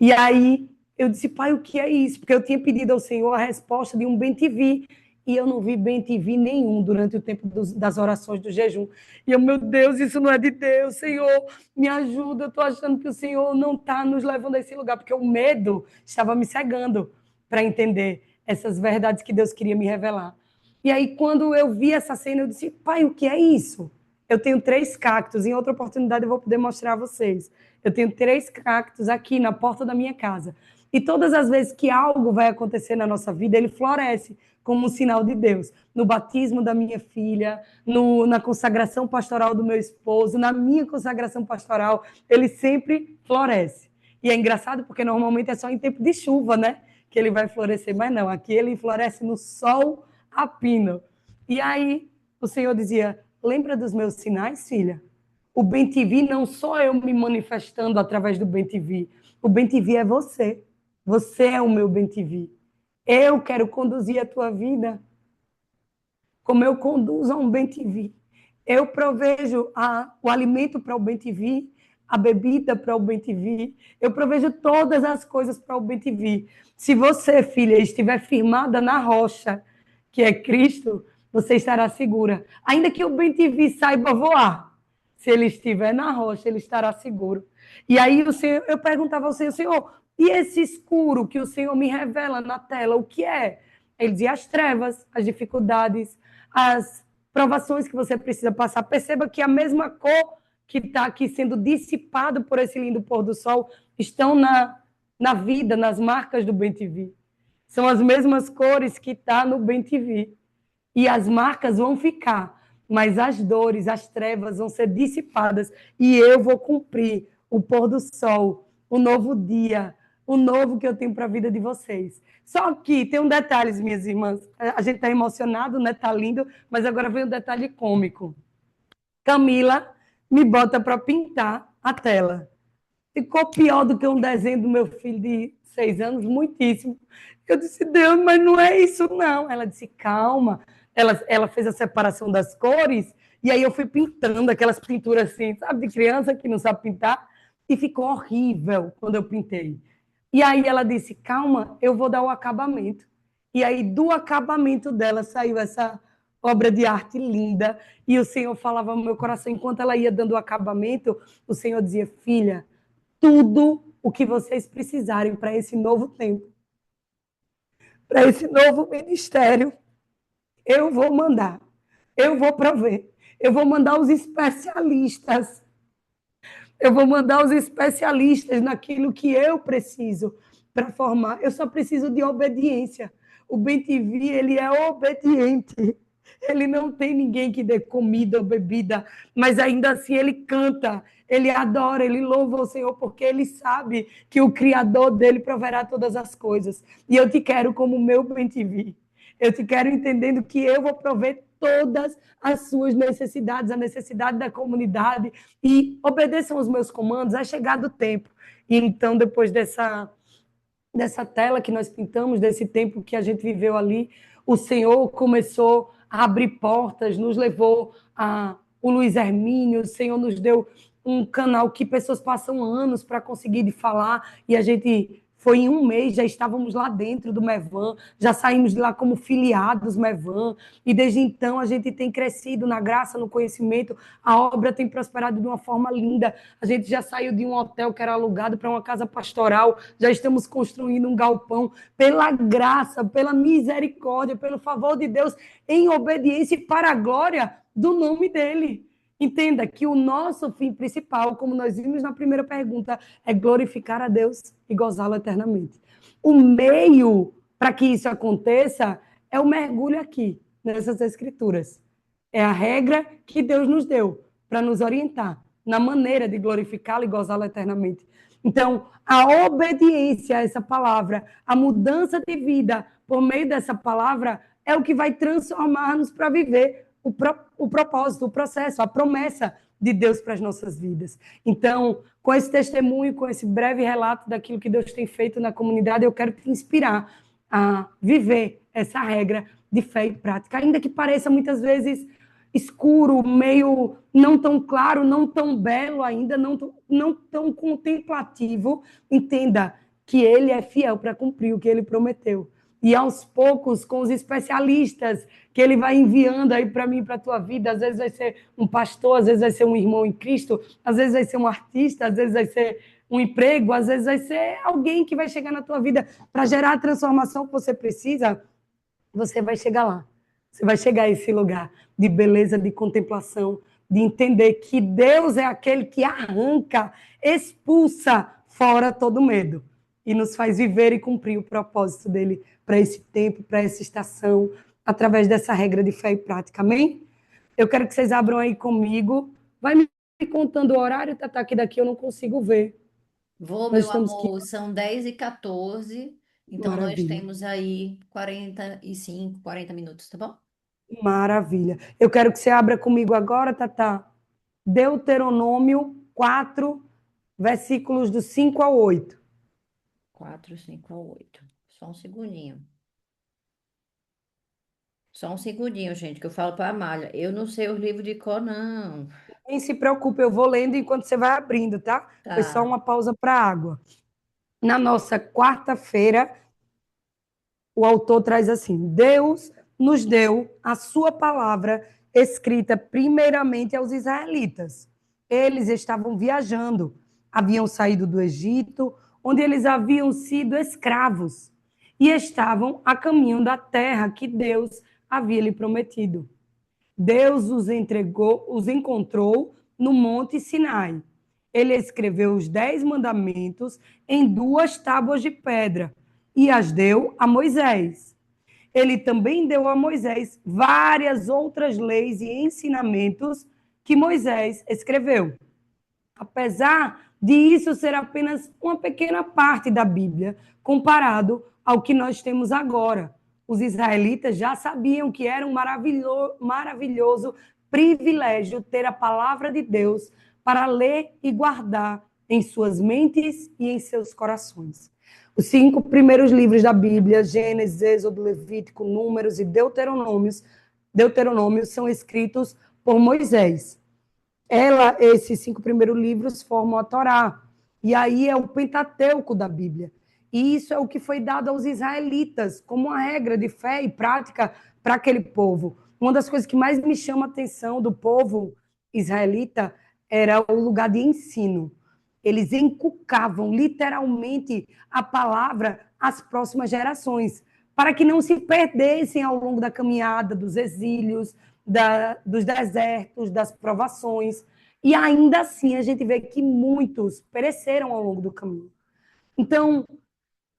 E aí eu disse: pai, o que é isso? Porque eu tinha pedido ao Senhor a resposta de um bem-te-vi, e eu não vi bem-te-vi nenhum durante o tempo das orações do jejum. E eu, meu Deus, isso não é de Deus, Senhor, me ajuda, eu estou achando que o Senhor não está nos levando a esse lugar, porque o medo estava me cegando para entender essas verdades que Deus queria me revelar. E aí, quando eu vi essa cena, eu disse: pai, o que é isso? Eu tenho 3 cactos, em outra oportunidade eu vou poder mostrar a vocês. Eu tenho 3 cactos aqui na porta da minha casa. E todas as vezes que algo vai acontecer na nossa vida, ele floresce como um sinal de Deus. No batismo da minha filha, na consagração pastoral do meu esposo, na minha consagração pastoral, ele sempre floresce. E é engraçado porque normalmente é só em tempo de chuva, né? Que ele vai florescer, mas não, aqui ele floresce no sol a pino. E aí o Senhor dizia: lembra dos meus sinais, filha? O bem-te-vi não sou eu me manifestando através do bem-te-vi. O bem-te-vi é você. Você é o meu bem-te-vi. Eu quero conduzir a tua vida como eu conduzo a um bem-te-vi. Eu provejo o alimento para o bem-te-vi, a bebida para o bem-te-vi. Eu provejo todas as coisas para o bem-te-vi. Se você, filha, estiver firmada na rocha, que é Cristo, você estará segura. Ainda que o bem-te-vi saiba voar, se ele estiver na rocha, ele estará seguro. E aí o Senhor, eu perguntava ao Senhor: Senhor, e esse escuro que o Senhor me revela na tela, o que é? Ele dizia: as trevas, as dificuldades, as provações que você precisa passar. Perceba que a mesma cor que está aqui sendo dissipado por esse lindo pôr do sol estão na vida, nas marcas do bem-te-vi. São as mesmas cores que está no bem-te-vi. E as marcas vão ficar, mas as dores, as trevas vão ser dissipadas e eu vou cumprir o pôr do sol, o novo dia, o novo que eu tenho para a vida de vocês. Só que tem um detalhe, minhas irmãs, a gente está emocionado, né? Tá lindo, mas agora vem um detalhe cômico. Camila me bota para pintar a tela. Ficou pior do que um desenho do meu filho de 6 anos, muitíssimo. Eu disse: Deus, mas não é isso não. Ela disse: calma. Ela fez a separação das cores E aí eu fui pintando aquelas pinturas assim, sabe, de criança que não sabe pintar, e ficou horrível quando eu pintei. E aí ela disse, calma, eu vou dar o acabamento. E aí do acabamento dela saiu essa obra de arte linda, e o Senhor falava no meu coração, enquanto ela ia dando o acabamento, o Senhor dizia, filha, tudo o que vocês precisarem para esse novo tempo, para esse novo ministério, eu vou mandar, eu vou prover, eu vou mandar os especialistas, eu vou mandar os especialistas naquilo que eu preciso para formar. Eu só preciso de obediência. O BTV, ele é obediente. Ele não tem ninguém que dê comida ou bebida, mas ainda assim ele canta, ele adora, ele louva o Senhor, porque ele sabe que o Criador dele proverá todas as coisas. E eu te quero como meu BTV. Eu te quero entendendo que eu vou prover todas as suas necessidades, a necessidade da comunidade, e obedeçam os meus comandos, é chegado o tempo. E então, depois dessa tela que nós pintamos, desse tempo que a gente viveu ali, o Senhor começou a abrir portas, nos levou a o Luiz Hermínio, o Senhor nos deu um canal que pessoas passam anos para conseguir falar, e a gente foi em um mês, já estávamos lá dentro do Mevan, já saímos de lá como filiados Mevan, e desde então a gente tem crescido na graça, no conhecimento, a obra tem prosperado de uma forma linda, a gente já saiu de um hotel que era alugado para uma casa pastoral, já estamos construindo um galpão, pela graça, pela misericórdia, pelo favor de Deus, em obediência e para a glória do nome dele. Entenda que o nosso fim principal, como nós vimos na primeira pergunta, é glorificar a Deus e gozá-lo eternamente. O meio para que isso aconteça é o mergulho aqui, nessas escrituras. É a regra que Deus nos deu para nos orientar na maneira de glorificá-lo e gozá-lo eternamente. Então, a obediência a essa palavra, a mudança de vida por meio dessa palavra é o que vai transformar-nos para viver o propósito, o processo, a promessa de Deus para as nossas vidas. Então, com esse testemunho, com esse breve relato daquilo que Deus tem feito na comunidade, eu quero te inspirar a viver essa regra de fé e prática, ainda que pareça muitas vezes escuro, meio não tão claro, não tão belo ainda, não tão contemplativo, entenda que ele é fiel para cumprir o que ele prometeu. E aos poucos, com os especialistas que ele vai enviando aí para mim, para a tua vida, às vezes vai ser um pastor, às vezes vai ser um irmão em Cristo, às vezes vai ser um artista, às vezes vai ser um emprego, às vezes vai ser alguém que vai chegar na tua vida para gerar a transformação que você precisa, você vai chegar lá. Você vai chegar a esse lugar de beleza, de contemplação, de entender que Deus é aquele que arranca, expulsa fora todo medo e nos faz viver e cumprir o propósito dele para esse tempo, para essa estação, através dessa regra de fé e prática. Amém? Eu quero que vocês abram aí comigo. Vai me contando o horário, Tatá, que daqui eu não consigo ver. Vou, Nós meu estamos aqui. amor, são 10h14, então nós Maravilha. temos aí 45, 40 minutos, tá bom? Maravilha. Eu quero que você abra comigo agora, Tatá. Deuteronômio 4, versículos do 5 ao 8. 4, 5 a 8. Só um segundinho. Só um segundinho, gente, que eu falo para a Amália. Eu não sei os livros de cor, não. Nem se preocupe, eu vou lendo enquanto você vai abrindo, tá? Foi só Tá. uma pausa para água. Na nossa quarta-feira, o autor traz assim: Deus nos deu a sua palavra escrita primeiramente aos israelitas. Eles estavam viajando, haviam saído do Egito, onde eles haviam sido escravos, e estavam a caminho da terra que Deus havia lhe prometido. Deus os encontrou no Monte Sinai. Ele escreveu os 10 mandamentos em 2 tábuas de pedra e as deu a Moisés. Ele também deu a Moisés várias outras leis e ensinamentos que Moisés escreveu. Apesar de isso ser apenas uma pequena parte da Bíblia, comparado ao que nós temos agora. Os israelitas já sabiam que era um maravilhoso privilégio ter a palavra de Deus para ler e guardar em suas mentes e em seus corações. Os 5 primeiros livros da Bíblia, Gênesis, Êxodo, Levítico, Números e Deuteronômio, são escritos por Moisés. Esses 5 primeiros livros formam a Torá. E aí é o Pentateuco da Bíblia. E isso é o que foi dado aos israelitas como uma regra de fé e prática para aquele povo. Uma das coisas que mais me chama a atenção do povo israelita era o lugar de ensino. Eles encucavam literalmente a palavra às próximas gerações, para que não se perdessem ao longo da caminhada, dos exílios, dos desertos, das provações. E ainda assim a gente vê que muitos pereceram ao longo do caminho. Então,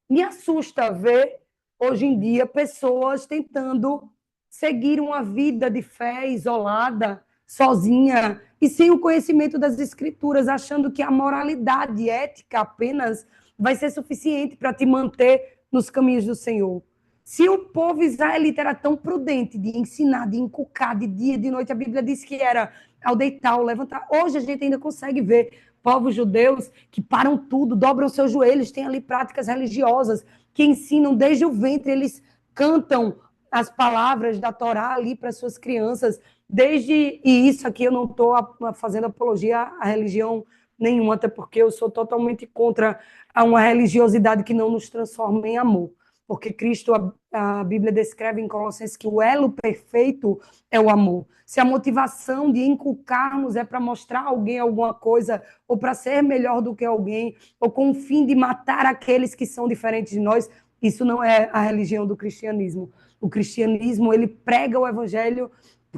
me assusta ver hoje em dia pessoas tentando seguir uma vida de fé isolada, sozinha e sem o conhecimento das escrituras, achando que a moralidade ética apenas vai ser suficiente para te manter nos caminhos do Senhor. Se o povo israelita era tão prudente de ensinar, de inculcar de dia, de noite, a Bíblia diz que era ao deitar, ao levantar. Hoje a gente ainda consegue ver povos judeus que param tudo, dobram seus joelhos, têm ali práticas religiosas que ensinam desde o ventre, eles cantam as palavras da Torá ali para suas crianças, e isso aqui eu não estou fazendo apologia à religião nenhuma, até porque eu sou totalmente contra uma religiosidade que não nos transforma em amor. Porque Cristo, a Bíblia descreve em Colossenses que o elo perfeito é o amor. Se a motivação de inculcarmos é para mostrar a alguém alguma coisa, ou para ser melhor do que alguém, ou com o fim de matar aqueles que são diferentes de nós, isso não é a religião do cristianismo. O cristianismo, ele prega o evangelho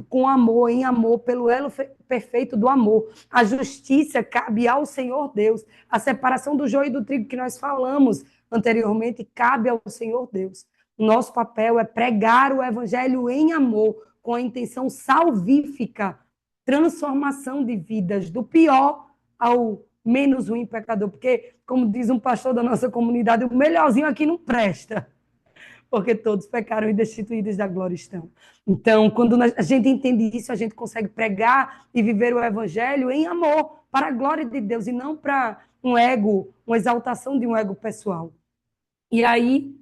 com amor, em amor, pelo elo perfeito do amor. A justiça cabe ao Senhor Deus. A separação do joio e do trigo que nós falamos anteriormente cabe ao Senhor Deus. O nosso papel é pregar o evangelho em amor, com a intenção salvífica, transformação de vidas, do pior ao menos ruim pecador. Porque, como diz um pastor da nossa comunidade, o melhorzinho aqui não presta, porque todos pecaram e destituídos da glória estão. Então, quando a gente entende isso, a gente consegue pregar e viver o evangelho em amor, para a glória de Deus, e não para um ego, uma exaltação de um ego pessoal. E aí,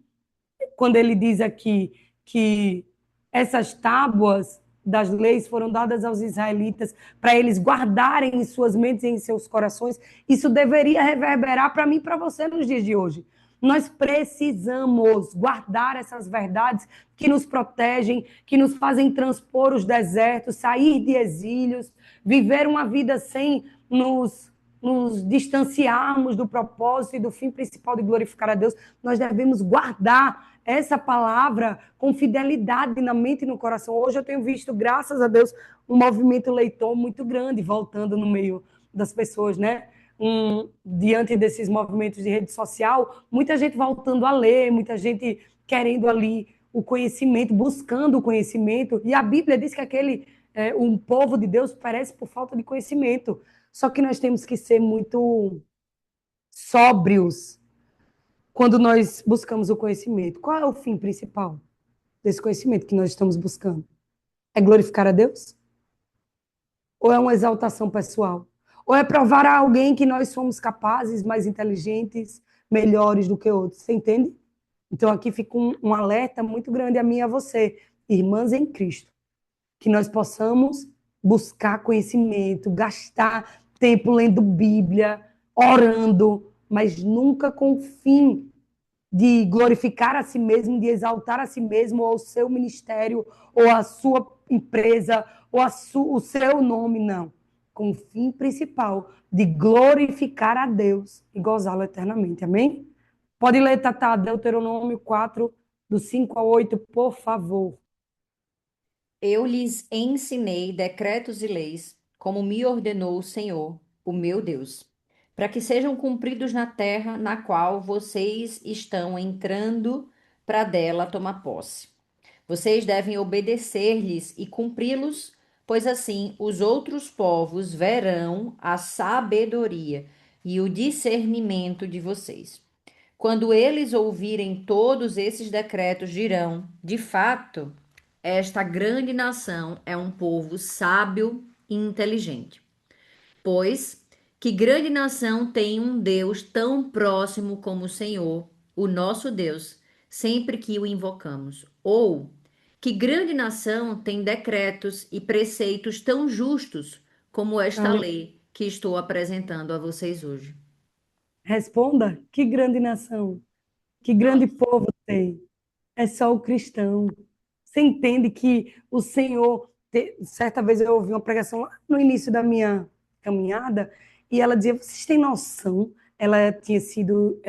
quando ele diz aqui que essas tábuas das leis foram dadas aos israelitas para eles guardarem em suas mentes e em seus corações, isso deveria reverberar para mim e para você nos dias de hoje. Nós precisamos guardar essas verdades que nos protegem, que nos fazem transpor os desertos, sair de exílios, viver uma vida sem nos distanciarmos do propósito e do fim principal de glorificar a Deus. Nós devemos guardar essa palavra com fidelidade na mente e no coração. Hoje eu tenho visto, graças a Deus, um movimento leitor muito grande voltando no meio das pessoas, né? Diante desses movimentos de rede social, muita gente voltando a ler, muita gente querendo ali o conhecimento, buscando o conhecimento. E a Bíblia diz que um povo de Deus perece por falta de conhecimento. Só que nós temos que ser muito sóbrios quando nós buscamos o conhecimento. Qual é o fim principal desse conhecimento que nós estamos buscando? É glorificar a Deus? Ou é uma exaltação pessoal? Ou é provar a alguém que nós somos capazes, mais inteligentes, melhores do que outros? Você entende? Então aqui fica um alerta muito grande a mim e a você, irmãs em Cristo, que nós possamos buscar conhecimento, gastar tempo lendo Bíblia, orando, mas nunca com o fim de glorificar a si mesmo, de exaltar a si mesmo, ou o seu ministério, ou a sua empresa, ou o seu nome, não. Com o fim principal de glorificar a Deus e gozá-lo eternamente. Amém? Pode ler, Tatá, Deuteronômio 4, do 5 ao 8, por favor. Eu lhes ensinei decretos e leis, como me ordenou o Senhor, o meu Deus, para que sejam cumpridos na terra na qual vocês estão entrando para dela tomar posse. Vocês devem obedecer-lhes e cumpri-los, pois assim os outros povos verão a sabedoria e o discernimento de vocês. Quando eles ouvirem todos esses decretos, dirão: de fato, esta grande nação é um povo sábio e inteligente. Pois que grande nação tem um Deus tão próximo como o Senhor, o nosso Deus, sempre que o invocamos? Ou Que grande nação tem decretos e preceitos tão justos como esta Ale- lei que estou apresentando a vocês hoje. Responda, que grande nação, que grande Nós. povo tem. É só o cristão. Você entende que o Senhor. Certa vez eu ouvi uma pregação lá no início da minha caminhada, e ela dizia: vocês têm noção? Ela tinha sido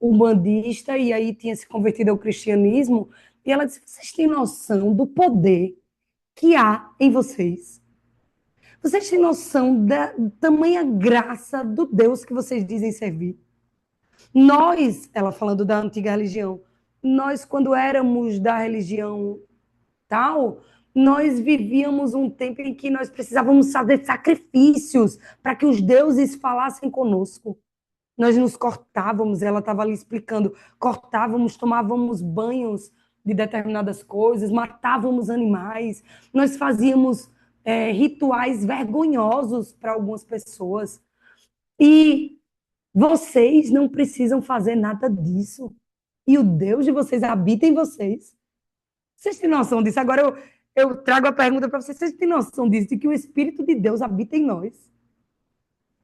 umbandista e aí tinha se convertido ao cristianismo, e ela disse: vocês têm noção do poder que há em vocês? Vocês têm noção da tamanha graça do Deus que vocês dizem servir? Nós, ela falando da antiga religião, nós, quando éramos da religião tal, nós vivíamos um tempo em que nós precisávamos fazer sacrifícios para que os deuses falassem conosco. Nós nos cortávamos, ela estava ali explicando, cortávamos, tomávamos banhos de determinadas coisas, matávamos animais, nós fazíamos rituais vergonhosos para algumas pessoas. E vocês não precisam fazer nada disso. E o Deus de vocês habita em vocês. Vocês têm noção disso? Agora eu trago a pergunta para vocês. Vocês têm noção disso? De que o Espírito de Deus habita em nós?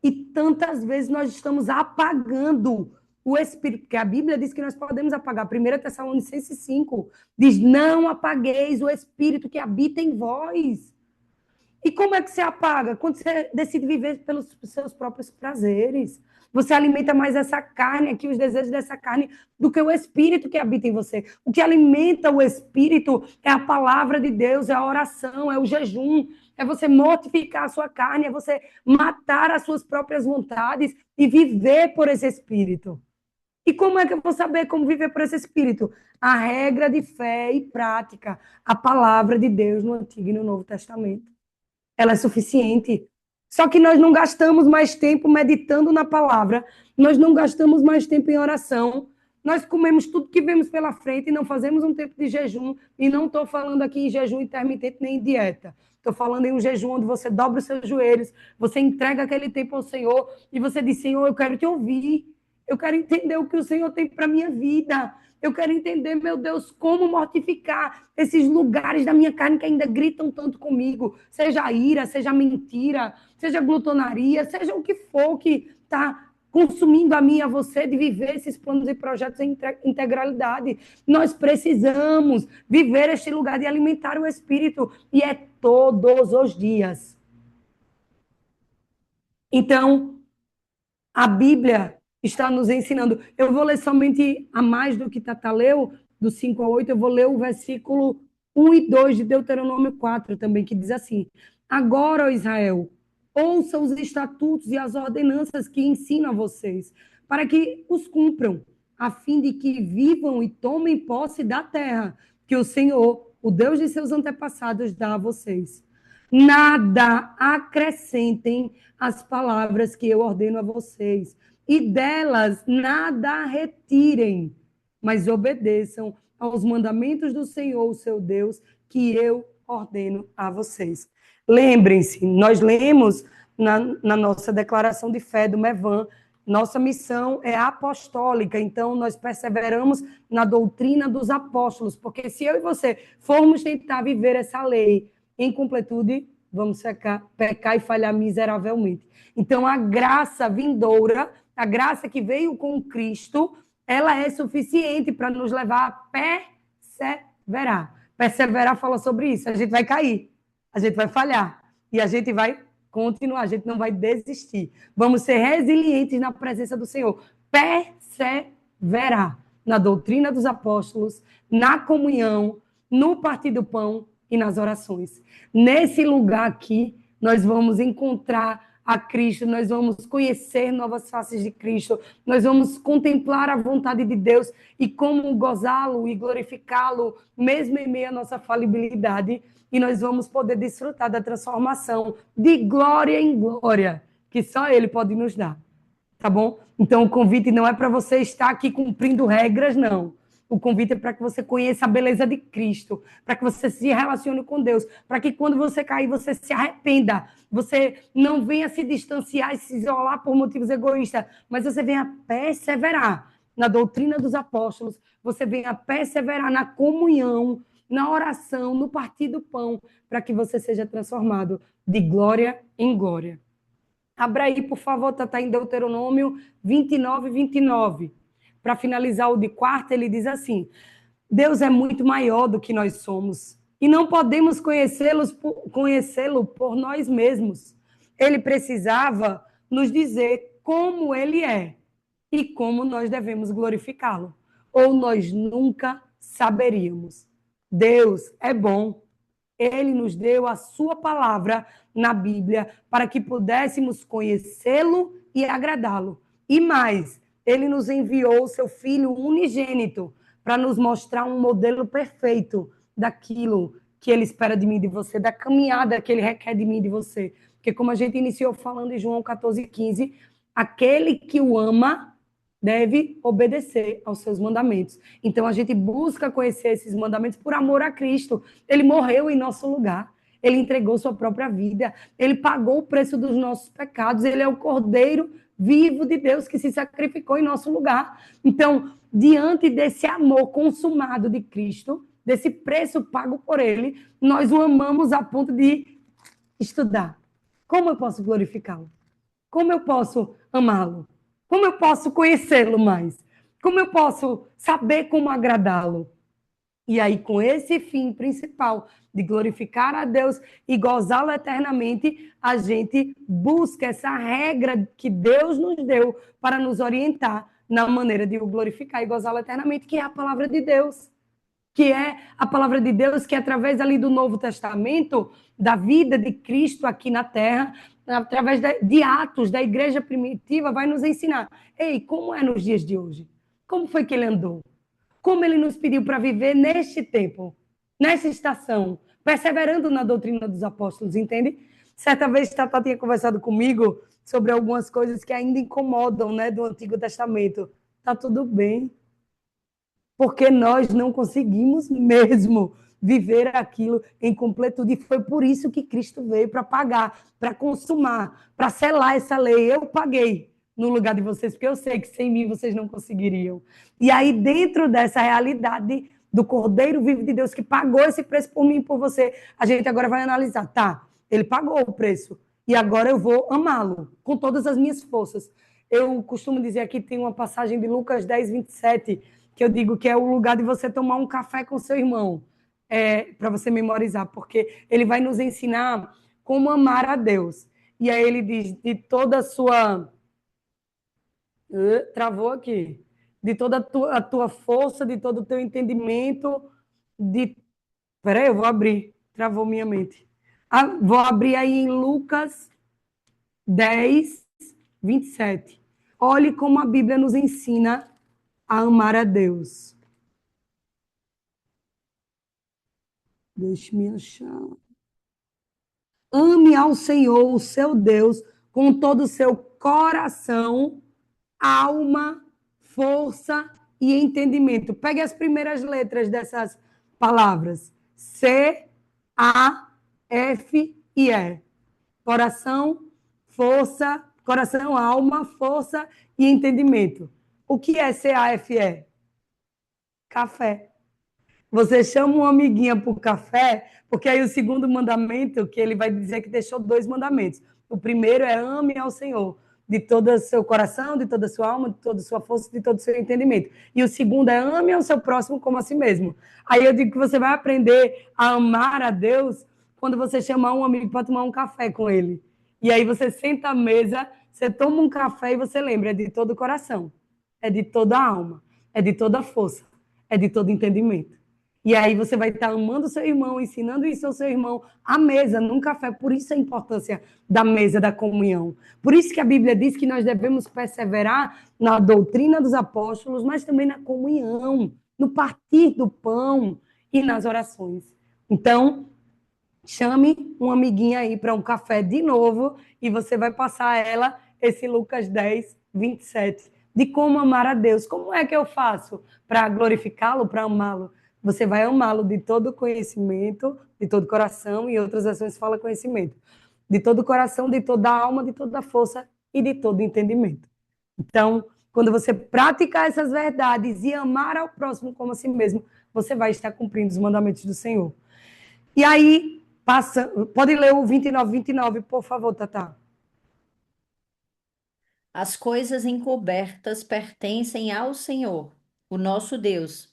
E tantas vezes nós estamos apagando o Espírito, porque a Bíblia diz que nós podemos apagar. 1 Tessalonicenses 5 diz: não apagueis o Espírito que habita em vós. E como é que você apaga? Quando você decide viver pelos seus próprios prazeres. Você alimenta mais essa carne aqui, os desejos dessa carne, do que o Espírito que habita em você. O que alimenta o Espírito é a palavra de Deus, é a oração, é o jejum, é você mortificar a sua carne, é você matar as suas próprias vontades e viver por esse Espírito. E como é que eu vou saber como viver por esse Espírito? A regra de fé e prática, a palavra de Deus no Antigo e no Novo Testamento. Ela é suficiente. Só que nós não gastamos mais tempo meditando na palavra, nós não gastamos mais tempo em oração, nós comemos tudo que vemos pela frente e não fazemos um tempo de jejum. E não estou falando aqui em jejum intermitente nem em dieta. Estou falando em um jejum onde você dobra os seus joelhos, você entrega aquele tempo ao Senhor e você diz: Senhor, eu quero te ouvir, eu quero entender o que o Senhor tem para a minha vida. Eu quero entender, meu Deus, como mortificar esses lugares da minha carne que ainda gritam tanto comigo. Seja a ira, seja a mentira, seja a glutonaria, seja o que for que está consumindo a mim e a você de viver esses planos e projetos em integralidade. Nós precisamos viver este lugar de alimentar o Espírito, e é todos os dias. Então, a Bíblia está nos ensinando. Eu vou ler somente a mais do que Tata leu, do 5 ao 8, eu vou ler o versículo 1 e 2 de Deuteronômio 4 também, que diz assim: agora, ó Israel, ouça os estatutos e as ordenanças que ensino a vocês, para que os cumpram, a fim de que vivam e tomem posse da terra que o Senhor, o Deus de seus antepassados, dá a vocês. Nada acrescentem às palavras que eu ordeno a vocês, e delas nada retirem, mas obedeçam aos mandamentos do Senhor, o seu Deus, que eu ordeno a vocês. Lembrem-se, nós lemos na nossa declaração de fé do MEVAN, nossa missão é apostólica, então nós perseveramos na doutrina dos apóstolos, porque se eu e você formos tentar viver essa lei em completude, vamos pecar e falhar miseravelmente. Então, a graça vindoura, a graça que veio com Cristo, ela é suficiente para nos levar a perseverar. Perseverar fala sobre isso. A gente vai cair, a gente vai falhar e a gente vai continuar, a gente não vai desistir. Vamos ser resilientes na presença do Senhor. Perseverar na doutrina dos apóstolos, na comunhão, no partir do pão e nas orações. Nesse lugar aqui, nós vamos encontrar a Cristo, nós vamos conhecer novas faces de Cristo, nós vamos contemplar a vontade de Deus e como gozá-lo e glorificá-lo, mesmo em meio à nossa falibilidade, e nós vamos poder desfrutar da transformação de glória em glória, que só Ele pode nos dar, tá bom? Então, o convite não é para você estar aqui cumprindo regras, não. O convite é para que você conheça a beleza de Cristo, para que você se relacione com Deus, para que quando você cair, você se arrependa, você não venha se distanciar e se isolar por motivos egoístas, mas você venha perseverar na doutrina dos apóstolos, você venha perseverar na comunhão, na oração, no partir do pão, para que você seja transformado de glória em glória. Abra aí, por favor, está em Deuteronômio 29, 29. Para finalizar o de quarta, ele diz assim: Deus é muito maior do que nós somos e não podemos conhecê-lo por nós mesmos. Ele precisava nos dizer como ele é e como nós devemos glorificá-lo, ou nós nunca saberíamos. Deus é bom. Ele nos deu a sua palavra na Bíblia para que pudéssemos conhecê-lo e agradá-lo. E mais, ele nos enviou o seu Filho unigênito para nos mostrar um modelo perfeito daquilo que ele espera de mim e de você, da caminhada que ele requer de mim e de você. Porque como a gente iniciou falando em João 14,15, aquele que o ama deve obedecer aos seus mandamentos. Então, a gente busca conhecer esses mandamentos por amor a Cristo. Ele morreu em nosso lugar. Ele entregou sua própria vida. Ele pagou o preço dos nossos pecados. Ele é o Cordeiro vivo de Deus que se sacrificou em nosso lugar. Então, diante desse amor consumado de Cristo, desse preço pago por ele, nós o amamos a ponto de estudar. Como eu posso glorificá-lo? Como eu posso amá-lo? Como eu posso conhecê-lo mais? Como eu posso saber como agradá-lo? E aí, com esse fim principal de glorificar a Deus e gozá-lo eternamente, a gente busca essa regra que Deus nos deu para nos orientar na maneira de o glorificar e gozá-lo eternamente, que é a palavra de Deus. Que é a palavra de Deus, que através ali do Novo Testamento, da vida de Cristo aqui na Terra, através de Atos da igreja primitiva, vai nos ensinar. Ei, como é nos dias de hoje? Como foi que ele andou? Como ele nos pediu para viver neste tempo, nessa estação, perseverando na doutrina dos apóstolos, entende? Certa vez, Tata tinha conversado comigo sobre algumas coisas que ainda incomodam, né, do Antigo Testamento. Tá tudo bem, porque nós não conseguimos mesmo viver aquilo em completude. E foi por isso que Cristo veio, para pagar, para consumar, para selar essa lei. Eu paguei no lugar de vocês, porque eu sei que sem mim vocês não conseguiriam. E aí, dentro dessa realidade do Cordeiro Vivo de Deus, que pagou esse preço por mim e por você, a gente agora vai analisar. Tá, ele pagou o preço, e agora eu vou amá-lo com todas as minhas forças. Eu costumo dizer aqui, tem uma passagem de Lucas 10, 27, que eu digo que é o lugar de você tomar um café com seu irmão, para você memorizar, porque ele vai nos ensinar como amar a Deus. E aí ele diz, de toda a sua... Travou aqui. De toda a tua força, de todo o teu entendimento, de... Peraí, eu vou abrir. Travou minha mente. Vou abrir aí em Lucas 10, 27. Olhe como a Bíblia nos ensina a amar a Deus. Deixe-me achar. Ame ao Senhor, o seu Deus, com todo o seu coração, alma, força e entendimento. Pegue as primeiras letras dessas palavras. C, A, F e E. Coração, força, coração, alma, força e entendimento. O que é CAFE? Café. Você chama uma amiguinha para o café, porque aí o segundo mandamento, que ele vai dizer que deixou dois mandamentos. O primeiro é ame ao Senhor, de todo o seu coração, de toda a sua alma, de toda a sua força, de todo o seu entendimento. E o segundo é ame ao seu próximo como a si mesmo. Aí eu digo que você vai aprender a amar a Deus quando você chamar um amigo para tomar um café com ele. E aí você senta à mesa, você toma um café e você lembra, é de todo o coração, é de toda a alma, é de toda a força, é de todo entendimento. E aí você vai estar amando o seu irmão, ensinando isso ao seu irmão à mesa, num café. Por isso a importância da mesa, da comunhão. Por isso que a Bíblia diz que nós devemos perseverar na doutrina dos apóstolos, mas também na comunhão, no partir do pão e nas orações. Então, chame uma amiguinha aí para um café de novo e você vai passar a ela esse Lucas 10, 27, de como amar a Deus. Como é que eu faço para glorificá-lo, para amá-lo? Você vai amá-lo de todo conhecimento, de todo coração, e outras ações fala conhecimento. De todo coração, de toda alma, de toda força e de todo entendimento. Então, quando você praticar essas verdades e amar ao próximo como a si mesmo, você vai estar cumprindo os mandamentos do Senhor. E aí, pode ler o 29, por favor, Tatá. As coisas encobertas pertencem ao Senhor, o nosso Deus,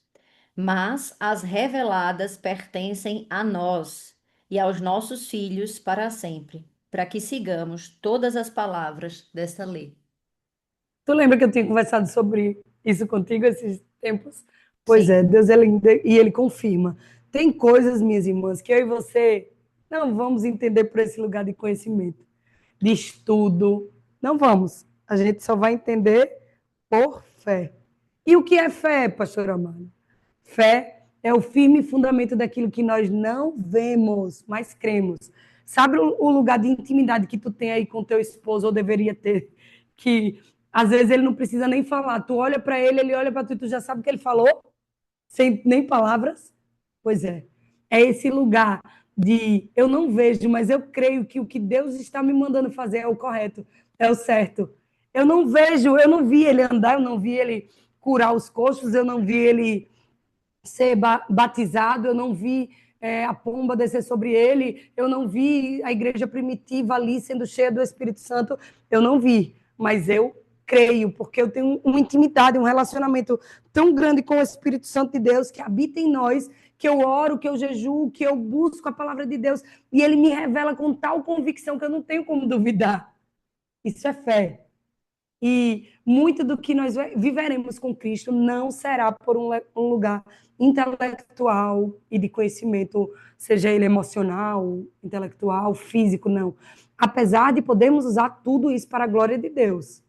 mas as reveladas pertencem a nós e aos nossos filhos para sempre, para que sigamos todas as palavras desta lei. Tu lembra que eu tinha conversado sobre isso contigo esses tempos? Pois é, Sim, Deus é lindo e Ele confirma. Tem coisas, minhas irmãs, que eu e você não vamos entender por esse lugar de conhecimento, de estudo. Não vamos. A gente só vai entender por fé. E o que é fé, pastor Amado? Fé é o firme fundamento daquilo que nós não vemos, mas cremos. Sabe o lugar de intimidade que tu tem aí com teu esposo, ou deveria ter, que às vezes ele não precisa nem falar. Tu olha para ele, ele olha para tu e tu já sabe o que ele falou, sem nem palavras? Pois é. É esse lugar de eu não vejo, mas eu creio que o que Deus está me mandando fazer é o correto, é o certo. Eu não vejo, eu não vi ele andar, eu não vi ele curar os coxos, eu não vi ele ser batizado, eu não vi a pomba descer sobre ele, eu não vi a igreja primitiva ali sendo cheia do Espírito Santo, eu não vi, mas eu creio, porque eu tenho uma intimidade, um relacionamento tão grande com o Espírito Santo de Deus, que habita em nós, que eu oro, que eu jejuo, que eu busco a palavra de Deus, e ele me revela com tal convicção que eu não tenho como duvidar. Isso é fé. E muito do que nós viveremos com Cristo não será por um lugar intelectual e de conhecimento, seja ele emocional, intelectual, físico, não. Apesar de podermos usar tudo isso para a glória de Deus.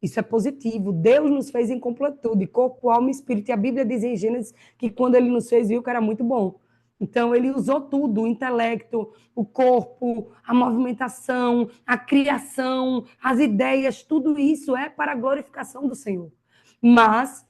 Isso é positivo. Deus nos fez em completude, corpo, alma e espírito. E a Bíblia diz em Gênesis que quando ele nos fez, viu que era muito bom. Então, ele usou tudo, o intelecto, o corpo, a movimentação, a criação, as ideias, tudo isso é para a glorificação do Senhor. Mas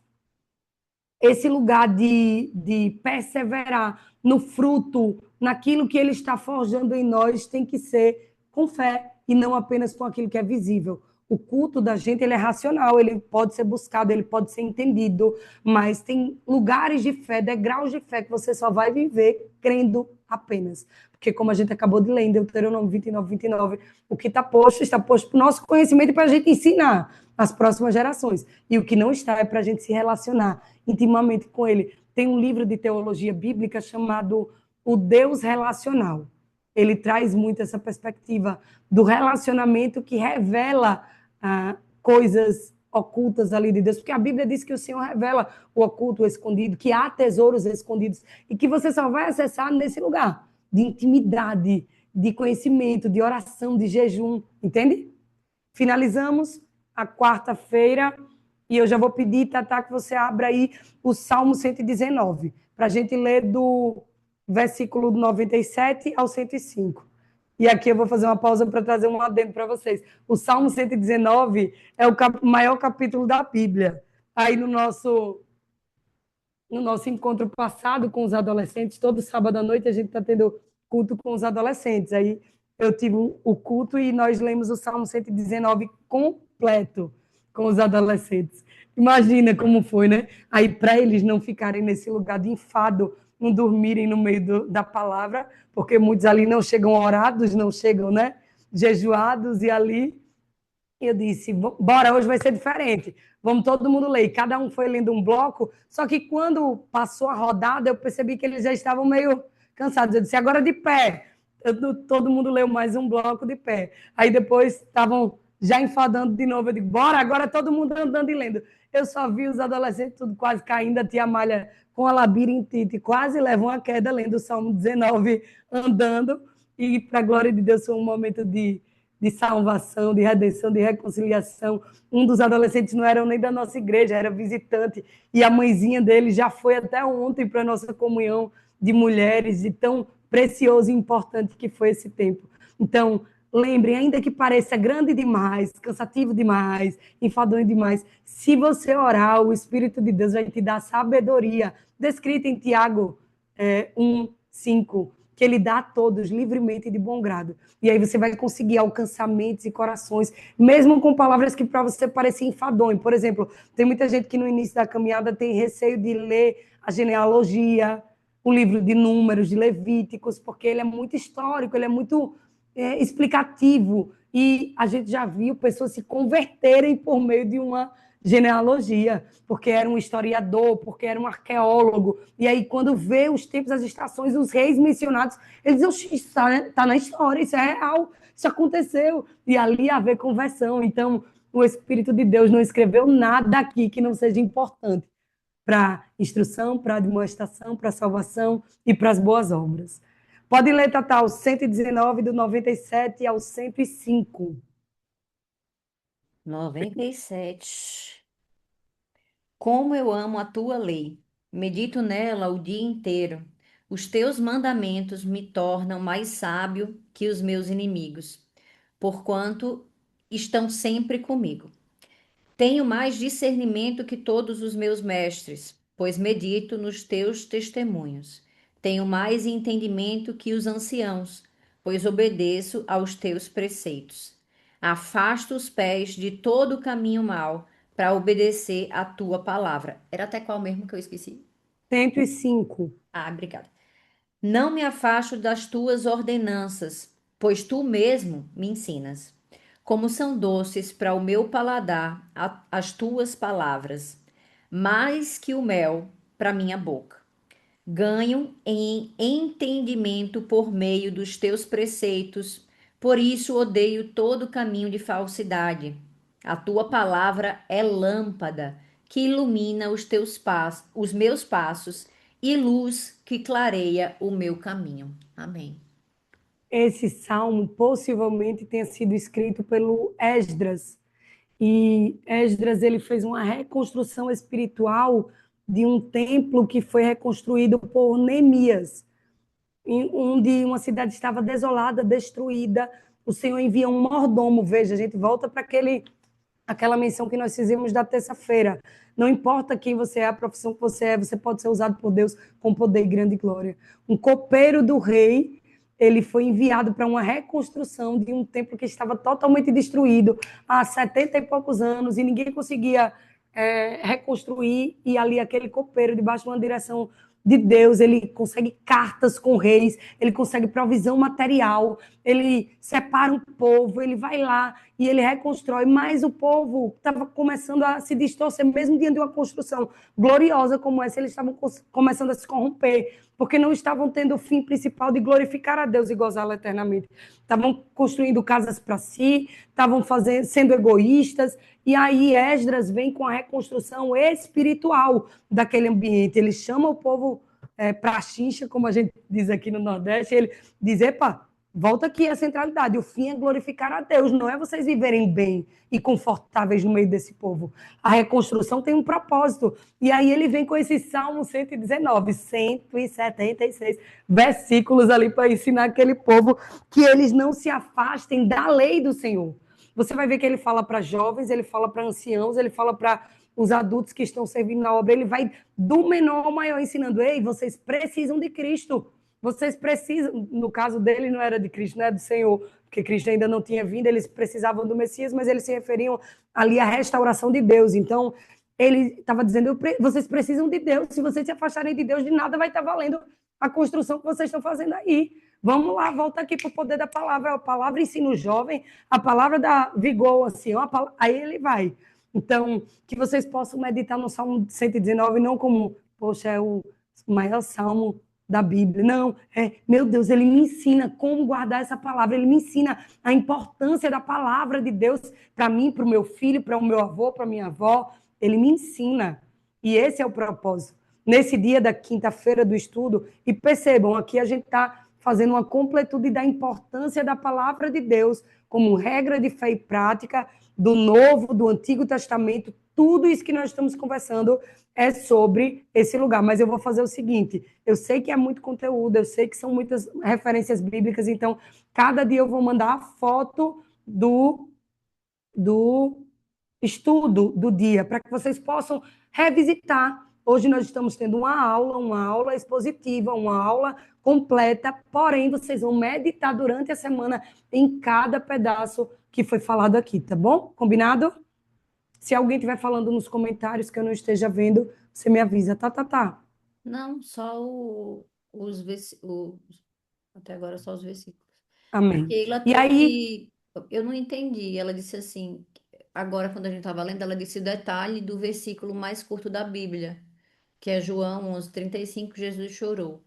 esse lugar de perseverar no fruto, naquilo que ele está forjando em nós, tem que ser com fé e não apenas com aquilo que é visível. O culto da gente ele é racional, ele pode ser buscado, ele pode ser entendido, mas tem lugares de fé, degraus de fé que você só vai viver crendo apenas. Porque como a gente acabou de ler em Deuteronômio 29, o que está posto para o nosso conhecimento e para a gente ensinar às próximas gerações. E o que não está é para a gente se relacionar intimamente com ele. Tem um livro de teologia bíblica chamado O Deus Relacional. Ele traz muito essa perspectiva do relacionamento que revela coisas ocultas ali de Deus, porque a Bíblia diz que o Senhor revela o oculto, o escondido, que há tesouros escondidos e que você só vai acessar nesse lugar de intimidade, de conhecimento, de oração, de jejum, entende? Finalizamos a quarta-feira e eu já vou pedir, Tatá, que você abra aí o Salmo 119, para a gente ler do versículo 97 ao 105. E aqui eu vou fazer uma pausa para trazer um adendo para vocês. O Salmo 119 é o maior capítulo da Bíblia. Aí no nosso encontro passado com os adolescentes, todo sábado à noite a gente está tendo culto com os adolescentes. Aí eu tive o culto e nós lemos o Salmo 119 completo com os adolescentes. Imagina como foi, né? Aí para eles não ficarem nesse lugar de enfado, não dormirem no meio da palavra, porque muitos ali não chegam orados, não chegam, né? Jejuados, e ali eu disse, bora, hoje vai ser diferente. Vamos todo mundo ler. Cada um foi lendo um bloco, só que quando passou a rodada, eu percebi que eles já estavam meio cansados. Eu disse, agora de pé. Todo mundo leu mais um bloco de pé. Aí depois estavam já enfadando de novo. Eu digo, bora, agora todo mundo andando e lendo. Eu só vi os adolescentes tudo quase caindo, a tia Malha com a labirintite, quase leva uma queda lendo o Salmo 19, andando. E, para a glória de Deus, foi um momento de salvação, de redenção, de reconciliação. Um dos adolescentes não era nem da nossa igreja, era visitante, e a mãezinha dele já foi até ontem para a nossa comunhão de mulheres, e tão precioso e importante que foi esse tempo. Então, lembrem, ainda que pareça grande demais, cansativo demais, enfadonho demais, se você orar, o Espírito de Deus vai te dar sabedoria, descrita em Tiago 1:5, que ele dá a todos livremente e de bom grado. E aí você vai conseguir alcançar mentes e corações, mesmo com palavras que para você parecem enfadonho. Por exemplo, tem muita gente que no início da caminhada tem receio de ler a genealogia, o livro de Números, de Levíticos, porque ele é muito histórico, ele é muito explicativo, e a gente já viu pessoas se converterem por meio de uma genealogia, porque era um historiador, porque era um arqueólogo, e aí quando vê os tempos, as estações, os reis mencionados, eles dizem, isso está na história, isso é real, isso aconteceu, e ali haver conversão. Então, o Espírito de Deus não escreveu nada aqui que não seja importante para instrução, para admoestação, para salvação e para as boas obras. Pode ler, Tatá, o 119, do 97 ao 105. 97. Como eu amo a tua lei. Medito nela o dia inteiro. Os teus mandamentos me tornam mais sábio que os meus inimigos, porquanto estão sempre comigo. Tenho mais discernimento que todos os meus mestres, pois medito nos teus testemunhos. Tenho mais entendimento que os anciãos, pois obedeço aos teus preceitos. Afasta os pés de todo o caminho mau, para obedecer à tua palavra. Era até qual mesmo que eu esqueci? 105. Ah, obrigada. Não me afasto das tuas ordenanças, pois tu mesmo me ensinas. Como são doces para o meu paladar as tuas palavras, mais que o mel para minha boca. Ganho em entendimento por meio dos teus preceitos, por isso odeio todo caminho de falsidade. A tua palavra é lâmpada que ilumina os meus passos e luz que clareia o meu caminho. Amém. Esse salmo possivelmente tenha sido escrito pelo Esdras. E Esdras ele fez uma reconstrução espiritual de um templo que foi reconstruído por Neemias, onde uma cidade estava desolada, destruída. O Senhor envia um mordomo. Veja, a gente volta para aquela menção que nós fizemos da terça-feira. Não importa quem você é, a profissão que você pode ser usado por Deus com poder e grande glória. Um copeiro do rei, ele foi enviado para uma reconstrução de um templo que estava totalmente destruído há 70 e poucos anos, e ninguém conseguia reconstruir, e ali aquele copeiro, debaixo de uma direção de Deus, ele consegue cartas com reis, ele consegue provisão material, ele separa um povo, ele vai lá e ele reconstrói, mas o povo estava começando a se distorcer, mesmo diante de uma construção gloriosa como essa, eles estavam começando a se corromper, porque não estavam tendo o fim principal de glorificar a Deus e gozá-lo eternamente. Estavam construindo casas para si, estavam sendo egoístas, e aí Esdras vem com a reconstrução espiritual daquele ambiente. Ele chama o povo para a chincha, como a gente diz aqui no Nordeste, ele diz, epa, volta aqui a centralidade, o fim é glorificar a Deus, não é vocês viverem bem e confortáveis no meio desse povo. A reconstrução tem um propósito. E aí ele vem com esse Salmo 119, 176 versículos ali para ensinar aquele povo que eles não se afastem da lei do Senhor. Você vai ver que ele fala para jovens, ele fala para anciãos, ele fala para os adultos que estão servindo na obra, ele vai do menor ao maior ensinando, ei, vocês precisam de Cristo, vocês precisam, no caso dele não era de Cristo, não era do Senhor, porque Cristo ainda não tinha vindo, eles precisavam do Messias, mas eles se referiam ali à restauração de Deus. Então, ele estava dizendo, vocês precisam de Deus, se vocês se afastarem de Deus, de nada vai estar valendo a construção que vocês estão fazendo aí. Vamos lá, volta aqui para o poder da palavra. A palavra ensina o jovem, a palavra dá vigor ao ancião, aí ele vai. Então, que vocês possam meditar no Salmo 119, não como, poxa, é o maior salmo da Bíblia. Não, meu Deus, ele me ensina como guardar essa palavra, ele me ensina a importância da palavra de Deus para mim, para o meu filho, para o meu avô, para a minha avó. Ele me ensina. E esse é o propósito. Nesse dia da quinta-feira do estudo, e percebam, aqui a gente está fazendo uma completude da importância da palavra de Deus como regra de fé e prática do Novo, do Antigo Testamento. Tudo isso que nós estamos conversando é sobre esse lugar. Mas eu vou fazer o seguinte, eu sei que é muito conteúdo, eu sei que são muitas referências bíblicas, então cada dia eu vou mandar a foto do estudo do dia, para que vocês possam revisitar. Hoje nós estamos tendo uma aula expositiva, uma aula completa, porém vocês vão meditar durante a semana em cada pedaço que foi falado aqui, tá bom? Combinado? Se alguém estiver falando nos comentários que eu não esteja vendo, você me avisa, tá? Não, só os versículos. Até agora só os versículos. A Amém. Keila E aí, trouxe. Eu não entendi. Ela disse assim. Agora, quando a gente estava lendo, ela disse o detalhe do versículo mais curto da Bíblia, que é João 11:35. Jesus chorou.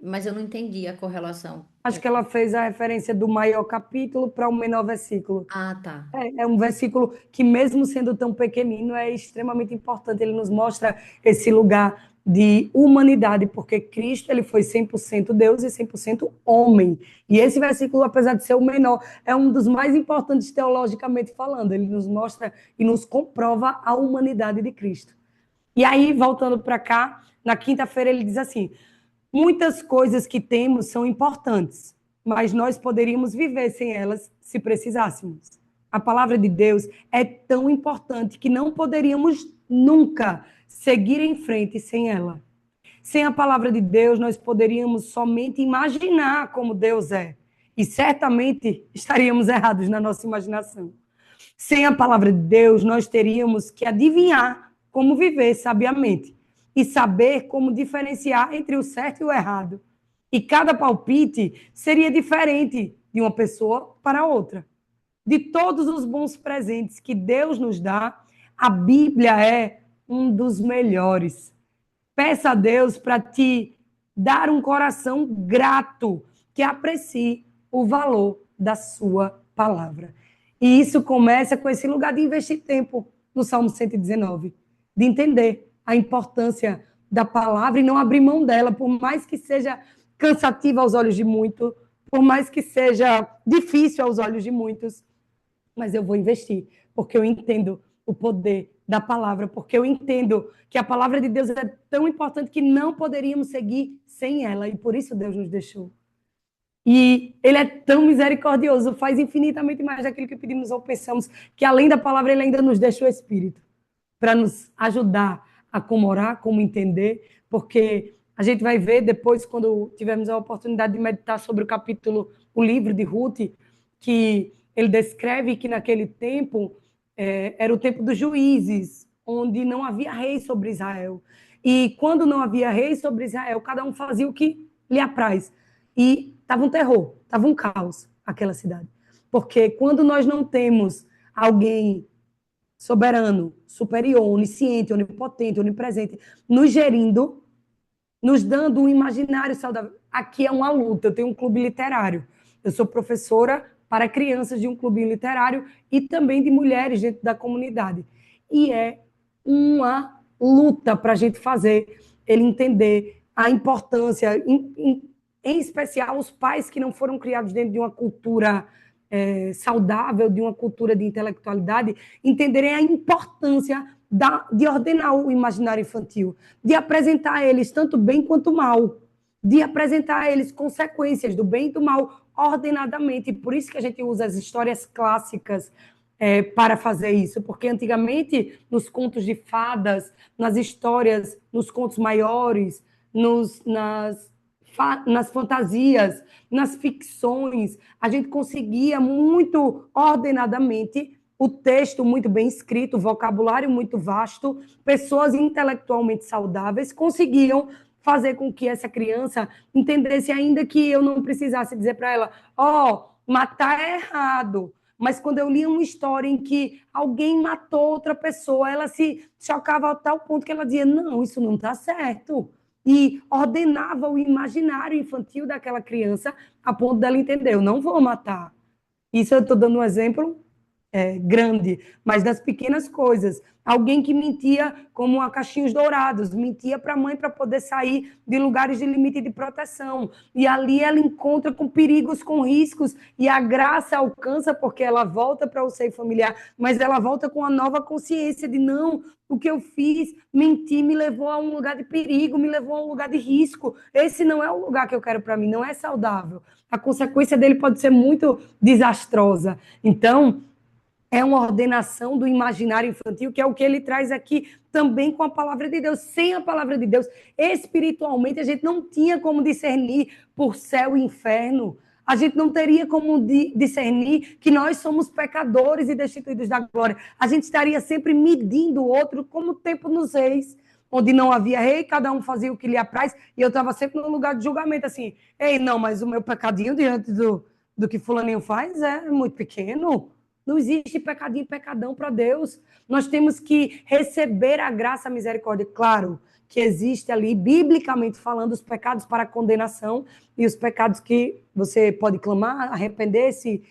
Mas eu não entendi a correlação. acho que ela fez a referência do maior capítulo para o menor versículo. Ah, tá. É um versículo que, mesmo sendo tão pequenino, é extremamente importante. Ele nos mostra esse lugar de humanidade, porque Cristo ele foi 100% Deus e 100% homem. E esse versículo, apesar de ser o menor, é um dos mais importantes teologicamente falando. Ele nos mostra e nos comprova a humanidade de Cristo. E aí, voltando para cá, na quinta-feira ele diz assim: muitas coisas que temos são importantes, mas nós poderíamos viver sem elas se precisássemos. A palavra de Deus é tão importante que não poderíamos nunca seguir em frente sem ela. Sem a palavra de Deus, nós poderíamos somente imaginar como Deus é. E certamente estaríamos errados na nossa imaginação. Sem a palavra de Deus, nós teríamos que adivinhar como viver sabiamente e saber como diferenciar entre o certo e o errado. E cada palpite seria diferente de uma pessoa para outra. De todos os bons presentes que Deus nos dá, a Bíblia é um dos melhores. Peça a Deus para te dar um coração grato, que aprecie o valor da sua palavra. E isso começa com esse lugar de investir tempo no Salmo 119, de entender a importância da palavra e não abrir mão dela, por mais que seja cansativa aos olhos de muitos, por mais que seja difícil aos olhos de muitos, mas eu vou investir, porque eu entendo o poder da palavra, porque eu entendo que a palavra de Deus é tão importante que não poderíamos seguir sem ela, e por isso Deus nos deixou. E ele é tão misericordioso, faz infinitamente mais daquilo que pedimos ou pensamos, que além da palavra ele ainda nos deixa o Espírito, para nos ajudar a como orar, como entender, porque a gente vai ver depois, quando tivermos a oportunidade de meditar sobre o capítulo, o livro de Ruth, que ele descreve que naquele tempo era o tempo dos juízes, onde não havia rei sobre Israel. E quando não havia rei sobre Israel, cada um fazia o que lhe apraz. E estava um terror, estava um caos aquela cidade. Porque quando nós não temos alguém soberano, superior, onisciente, onipotente, onipresente, nos gerindo, nos dando um imaginário saudável. Aqui é uma luta. Eu tenho um clube literário. Eu sou professora para crianças de um clube literário e também de mulheres dentro da comunidade. E é uma luta para a gente fazer ele entender a importância, em especial os pais que não foram criados dentro de uma cultura saudável, de uma cultura de intelectualidade, entenderem a importância de ordenar o imaginário infantil, de apresentar a eles tanto bem quanto mal, de apresentar a eles consequências do bem e do mal ordenadamente. E por isso que a gente usa as histórias clássicas para fazer isso, porque antigamente, nos contos de fadas, nas histórias, nos contos maiores, nas fantasias, nas ficções, a gente conseguia muito ordenadamente o texto muito bem escrito, o vocabulário muito vasto, pessoas intelectualmente saudáveis conseguiam fazer com que essa criança entendesse, ainda que eu não precisasse dizer para ela, matar é errado. Mas quando eu lia uma história em que alguém matou outra pessoa, ela se chocava a tal ponto que ela dizia, não, isso não está certo. E ordenava o imaginário infantil daquela criança a ponto dela entender, eu não vou matar. Isso eu estou dando um exemplo grande, mas das pequenas coisas. Alguém que mentia como a Caixinhos Dourados, mentia para a mãe para poder sair de lugares de limite de proteção. E ali ela encontra com perigos, com riscos, e a graça alcança porque ela volta para o seio familiar, mas ela volta com a nova consciência de não, o que eu fiz, mentir, me levou a um lugar de perigo, me levou a um lugar de risco. Esse não é o lugar que eu quero para mim, não é saudável. A consequência dele pode ser muito desastrosa. Então, é uma ordenação do imaginário infantil, que é o que ele traz aqui também com a palavra de Deus. Sem a palavra de Deus, espiritualmente, a gente não tinha como discernir por céu e inferno. A gente não teria como discernir que nós somos pecadores e destituídos da glória. A gente estaria sempre medindo o outro como o tempo nos reis. onde não havia rei, cada um fazia o que lhe apraz, e eu estava sempre no lugar de julgamento, assim, ei, não, mas o meu pecadinho diante do que fulaninho faz é muito pequeno. Não existe pecadinho e pecadão para Deus. Nós temos que receber a graça, a misericórdia. Claro que existe ali, biblicamente falando, os pecados para condenação e os pecados que você pode clamar, arrepender-se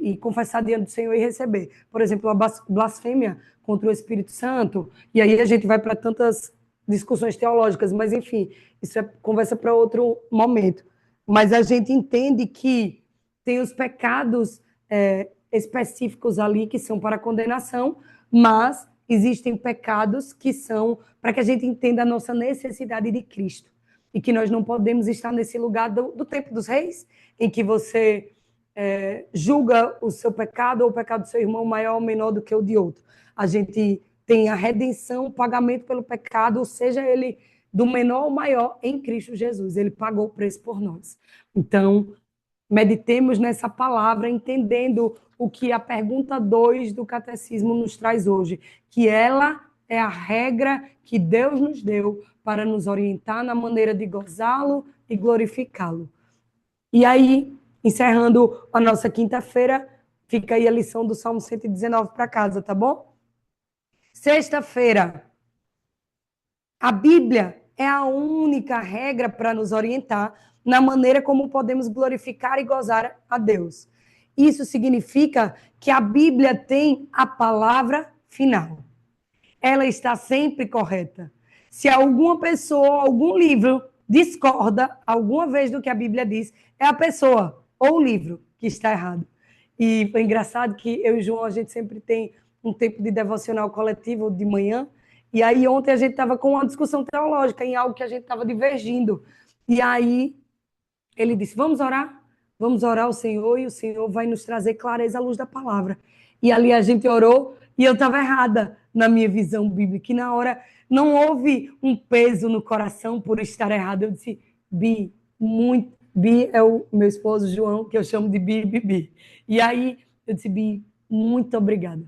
e confessar diante do Senhor e receber. Por exemplo, a blasfêmia contra o Espírito Santo, e aí a gente vai para tantas discussões teológicas, mas enfim, isso é conversa para outro momento. Mas a gente entende que tem os pecados específicos ali que são para condenação, mas existem pecados que são para que a gente entenda a nossa necessidade de Cristo e que nós não podemos estar nesse lugar do tempo dos reis, em que você julga o seu pecado ou o pecado do seu irmão maior ou menor do que o de outro. A gente tem a redenção, o pagamento pelo pecado, ou seja, ele do menor ao maior em Cristo Jesus. Ele pagou o preço por nós. Então, meditemos nessa palavra, entendendo o que a pergunta 2 do catecismo nos traz hoje, que ela é a regra que Deus nos deu para nos orientar na maneira de gozá-lo e glorificá-lo. E aí, encerrando a nossa quinta-feira, fica aí a lição do Salmo 119 para casa, tá bom? Sexta-feira, a Bíblia é a única regra para nos orientar na maneira como podemos glorificar e gozar a Deus. Isso significa que a Bíblia tem a palavra final. Ela está sempre correta. Se alguma pessoa, algum livro discorda alguma vez do que a Bíblia diz, é a pessoa ou o livro que está errado. E foi engraçado que eu e o João, a gente sempre tem um tempo de devocional coletivo de manhã, e aí ontem a gente estava com uma discussão teológica em algo que a gente estava divergindo. E aí ele disse, vamos orar ao Senhor e o Senhor vai nos trazer clareza à luz da palavra. E ali a gente orou e eu estava errada na minha visão bíblica, e na hora não houve um peso no coração por estar errado. Eu disse, Bi é o meu esposo João, que eu chamo de Bi. E aí eu disse, Bi, muito obrigada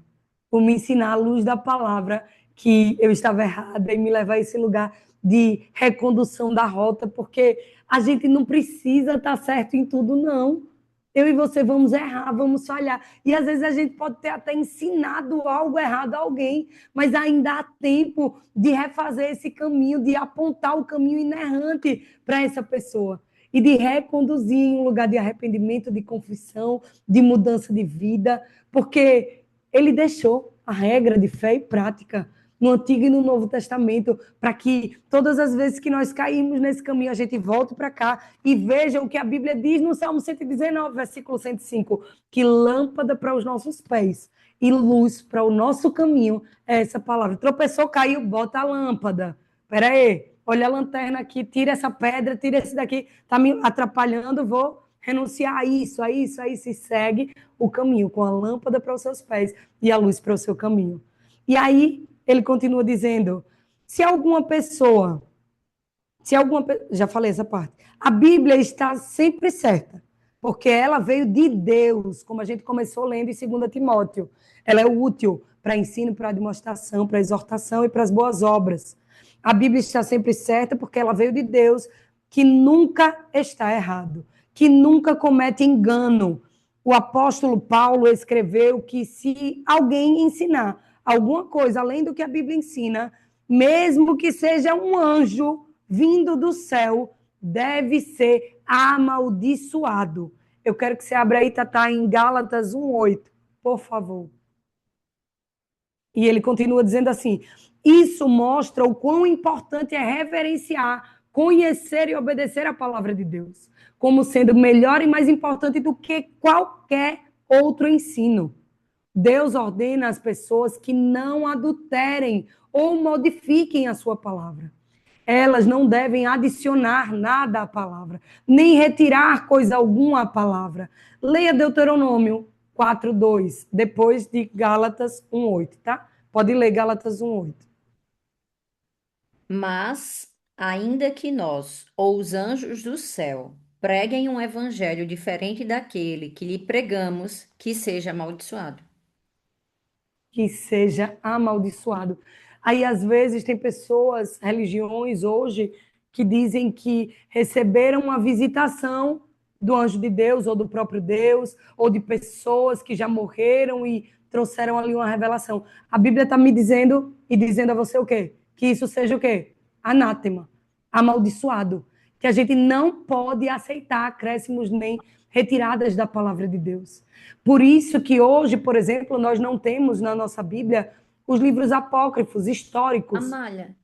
por me ensinar à luz da palavra que eu estava errada e me levar a esse lugar de recondução da rota, porque a gente não precisa estar certo em tudo, não. Eu e você vamos errar, vamos falhar. E às vezes a gente pode ter até ensinado algo errado a alguém, mas ainda há tempo de refazer esse caminho, de apontar o caminho inerrante para essa pessoa e de reconduzir em um lugar de arrependimento, de confissão, de mudança de vida, porque ele deixou a regra de fé e prática no Antigo e no Novo Testamento, para que todas as vezes que nós caímos nesse caminho, a gente volte para cá e veja o que a Bíblia diz no Salmo 119, versículo 105, que lâmpada para os nossos pés e luz para o nosso caminho é essa palavra. Tropeçou, caiu, bota a lâmpada. Espera aí, olha a lanterna aqui, tira essa pedra, tira esse daqui, está me atrapalhando, vou renunciar a isso, e segue o caminho com a lâmpada para os seus pés e a luz para o seu caminho. E aí, ele continua dizendo, já falei essa parte, a Bíblia está sempre certa, porque ela veio de Deus, como a gente começou lendo em 2 Timóteo. Ela é útil para ensino, para demonstração, para exortação e para as boas obras. A Bíblia está sempre certa porque ela veio de Deus, que nunca está errado, que nunca comete engano. O apóstolo Paulo escreveu que se alguém ensinar alguma coisa além do que a Bíblia ensina, mesmo que seja um anjo vindo do céu, deve ser amaldiçoado. Eu quero que você abra aí, Tatá, em Gálatas 1:8, por favor. E ele continua dizendo assim, isso mostra o quão importante é reverenciar, conhecer e obedecer a palavra de Deus, como sendo melhor e mais importante do que qualquer outro ensino. Deus ordena às pessoas que não adulterem ou modifiquem a sua palavra. Elas não devem adicionar nada à palavra, nem retirar coisa alguma à palavra. Leia Deuteronômio 4:2, depois de Gálatas 1:8, tá? Pode ler Gálatas 1:8. Mas, ainda que nós, ou os anjos do céu, preguem um evangelho diferente daquele que lhe pregamos, que seja amaldiçoado. Que seja amaldiçoado. Aí, às vezes, tem pessoas, religiões hoje, que dizem que receberam uma visitação do anjo de Deus, ou do próprio Deus, ou de pessoas que já morreram e trouxeram ali uma revelação. A Bíblia está me dizendo e dizendo a você o quê? Que isso seja o quê? Anátema, amaldiçoado. Que a gente não pode aceitar acréscimos nem retiradas da palavra de Deus. Por isso que hoje, por exemplo, nós não temos na nossa Bíblia os livros apócrifos, históricos. Amália,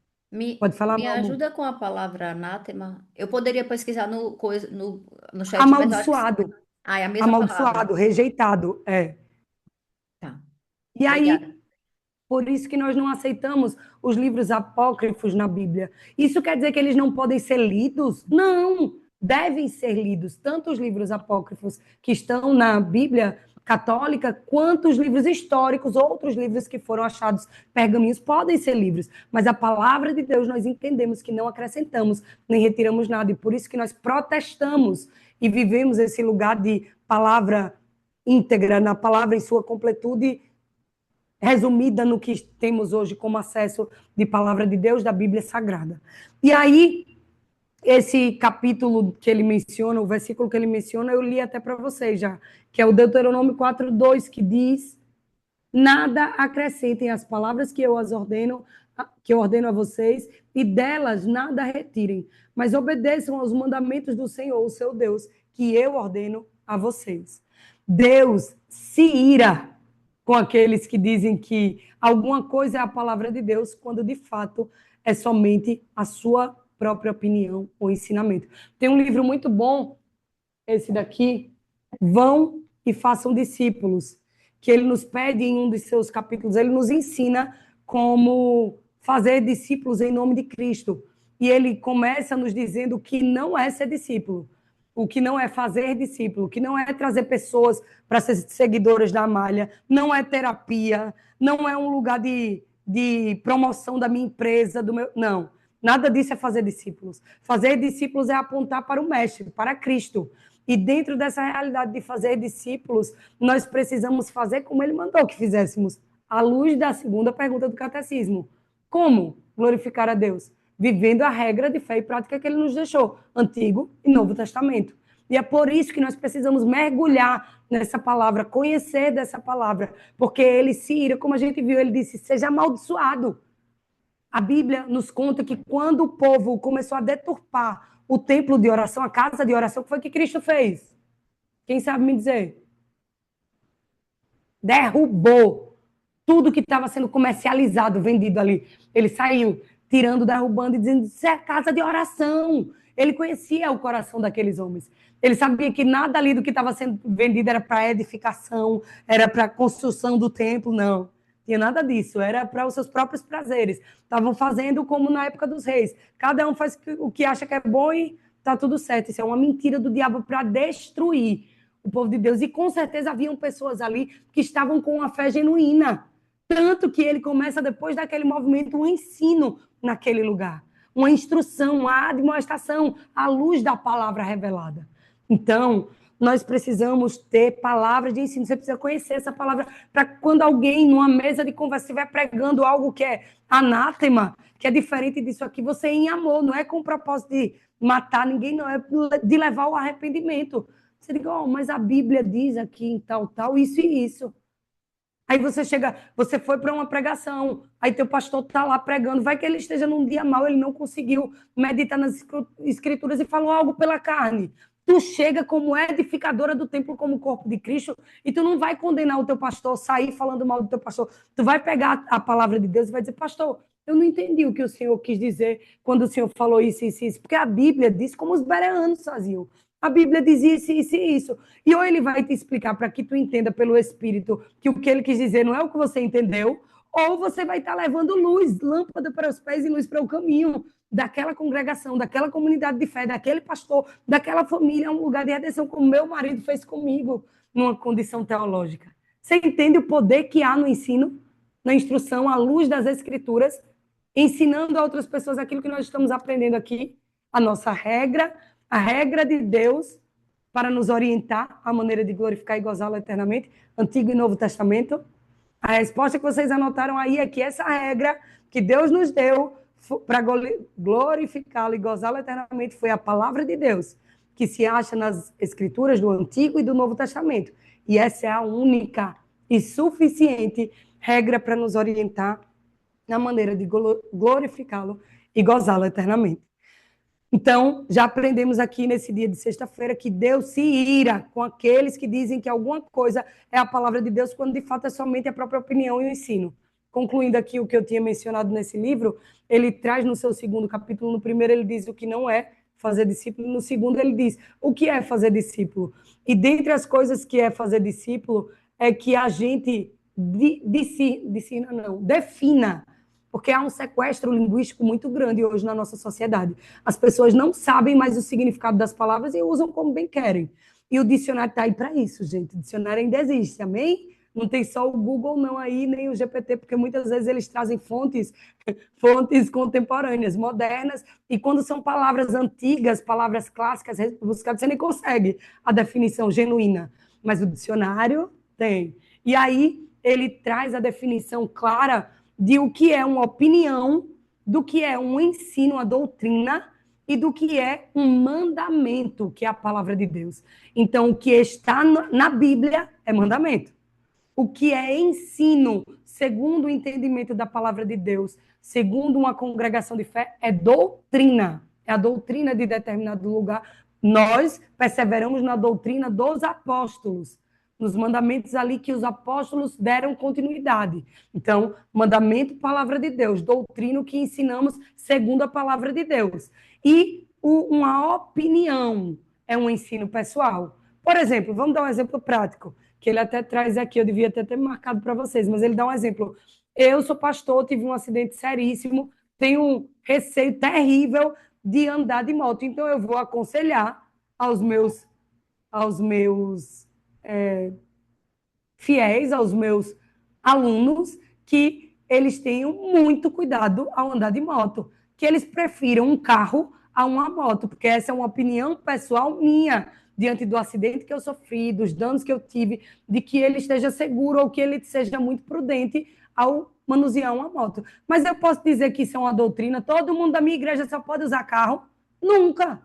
Pode falar, me meu amor. ajuda com a palavra anátema? Eu poderia pesquisar no chat, mas eu acho que. Amaldiçoado, Ah, é a mesma palavra. amaldiçoado, rejeitado, é. Tá, E aí, obrigada. por isso que nós não aceitamos os livros apócrifos na Bíblia. Isso quer dizer que eles não podem ser lidos? Não, devem ser lidos, tanto os livros apócrifos que estão na Bíblia católica, quanto os livros históricos, outros livros que foram achados pergaminhos, podem ser livros. Mas a palavra de Deus nós entendemos que não acrescentamos, nem retiramos nada, e por isso que nós protestamos e vivemos esse lugar de palavra íntegra, na palavra em sua completude, resumida no que temos hoje como acesso de palavra de Deus, da Bíblia Sagrada. E aí, esse capítulo que ele menciona, o versículo que ele menciona, eu li até para vocês já, que é o Deuteronômio 4:2, que diz: nada acrescentem às palavras que eu as ordeno, que eu ordeno a vocês, e delas nada retirem, mas obedeçam aos mandamentos do Senhor, o seu Deus, que eu ordeno a vocês. Deus se ira com aqueles que dizem que alguma coisa é a palavra de Deus, quando de fato é somente a sua própria opinião ou ensinamento. Tem um livro muito bom, esse daqui, Vão e Façam Discípulos, que ele nos pede em um dos seus capítulos, ele nos ensina como fazer discípulos em nome de Cristo. E ele começa nos dizendo que não é ser discípulo, o que não é fazer discípulo, o que não é trazer pessoas para ser seguidoras da Amália, não é terapia, não é um lugar de promoção da minha empresa, do meu. Não. Nada disso é fazer discípulos. Fazer discípulos é apontar para o Mestre, para Cristo. E dentro dessa realidade de fazer discípulos, nós precisamos fazer como ele mandou que fizéssemos, à luz da segunda pergunta do catecismo. Como glorificar a Deus? Vivendo a regra de fé e prática que ele nos deixou, Antigo e Novo Testamento. E é por isso que nós precisamos mergulhar nessa palavra, conhecer dessa palavra, porque ele se ira, como a gente viu, ele disse, seja amaldiçoado. A Bíblia nos conta que quando o povo começou a deturpar o templo de oração, a casa de oração, o que foi que Cristo fez? Quem sabe me dizer? Derrubou tudo que estava sendo comercializado, vendido ali. Ele saiu tirando, derrubando e dizendo, isso é casa de oração. Ele conhecia o coração daqueles homens. Ele sabia que nada ali do que estava sendo vendido era para edificação, era para construção do templo, não. Tinha nada disso, era para os seus próprios prazeres. Estavam fazendo como na época dos reis. Cada um faz o que acha que é bom e está tudo certo. Isso é uma mentira do diabo para destruir o povo de Deus. E com certeza haviam pessoas ali que estavam com uma fé genuína. Tanto que ele começa, depois daquele movimento, um ensino naquele lugar. Uma instrução, uma admoestação à luz da palavra revelada. Então, nós precisamos ter palavra de ensino. Você precisa conhecer essa palavra para quando alguém, numa mesa de conversa, estiver pregando algo que é anátema, que é diferente disso aqui, você em amor, não é com o propósito de matar ninguém, não, é de levar ao arrependimento. Você diz, oh, mas a Bíblia diz aqui em tal, isso e isso. Aí você chega, você foi para uma pregação, aí teu pastor está lá pregando, vai que ele esteja num dia mau, ele não conseguiu meditar nas escrituras e falou algo pela carne. Tu chega como edificadora do templo, como corpo de Cristo, e tu não vai condenar o teu pastor, sair falando mal do teu pastor. Tu vai pegar a palavra de Deus e vai dizer, pastor, eu não entendi o que o Senhor quis dizer quando o Senhor falou isso, isso, isso, porque a Bíblia diz como os bereanos faziam. A Bíblia diz isso, isso e isso. E ou ele vai te explicar para que tu entenda pelo Espírito que o que ele quis dizer não é o que você entendeu, ou você vai estar levando luz, lâmpada para os pés e luz para o caminho daquela congregação, daquela comunidade de fé, daquele pastor, daquela família, um lugar de redenção, como meu marido fez comigo, numa condição teológica. Você entende o poder que há no ensino, na instrução, à luz das Escrituras, ensinando a outras pessoas aquilo que nós estamos aprendendo aqui, a nossa regra, a regra de Deus para nos orientar a maneira de glorificar e gozá-lo eternamente, Antigo e Novo Testamento. A resposta que vocês anotaram aí é que essa regra que Deus nos deu para glorificá-lo e gozá-lo eternamente foi a palavra de Deus, que se acha nas escrituras do Antigo e do Novo Testamento. E essa é a única e suficiente regra para nos orientar na maneira de glorificá-lo e gozá-lo eternamente. Então, já aprendemos aqui nesse dia de sexta-feira que Deus se ira com aqueles que dizem que alguma coisa é a palavra de Deus, quando de fato é somente a própria opinião e o ensino. Concluindo aqui o que eu tinha mencionado nesse livro, ele traz no seu segundo capítulo, no primeiro ele diz o que não é fazer discípulo, no segundo ele diz o que é fazer discípulo. E dentre as coisas que é fazer discípulo, é que a gente defina, porque há um sequestro linguístico muito grande hoje na nossa sociedade. As pessoas não sabem mais o significado das palavras e usam como bem querem. E o dicionário está aí para isso, gente. O dicionário ainda existe, amém? Não tem só o Google não aí, nem o GPT, porque muitas vezes eles trazem fontes contemporâneas, modernas, e quando são palavras antigas, palavras clássicas, rebuscadas, você nem consegue a definição genuína. Mas o dicionário tem. E aí ele traz a definição clara de o que é uma opinião, do que é um ensino, uma doutrina, e do que é um mandamento, que é a palavra de Deus. Então, o que está na Bíblia é mandamento. O que é ensino, segundo o entendimento da palavra de Deus, segundo uma congregação de fé, é doutrina. É a doutrina de determinado lugar. Nós perseveramos na doutrina dos apóstolos, nos mandamentos ali que os apóstolos deram continuidade. Então, mandamento, palavra de Deus, doutrina que ensinamos segundo a palavra de Deus. E uma opinião é um ensino pessoal. Por exemplo, vamos dar um exemplo prático, que ele até traz aqui, eu devia até ter marcado para vocês, mas ele dá um exemplo. Eu sou pastor, tive um acidente seríssimo, tenho um receio terrível de andar de moto, então eu vou aconselhar aos meus fiéis, aos meus alunos, que eles tenham muito cuidado ao andar de moto, que eles prefiram um carro a uma moto, porque essa é uma opinião pessoal minha, diante do acidente que eu sofri, dos danos que eu tive, de que ele esteja seguro ou que ele seja muito prudente ao manusear uma moto. Mas eu posso dizer que isso é uma doutrina, todo mundo da minha igreja só pode usar carro? Nunca.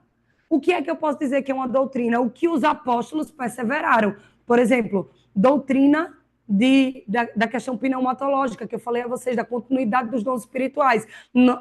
O que é que eu posso dizer que é uma doutrina? O que os apóstolos perseveraram. Por exemplo, doutrina da questão pneumatológica, que eu falei a vocês, da continuidade dos dons espirituais.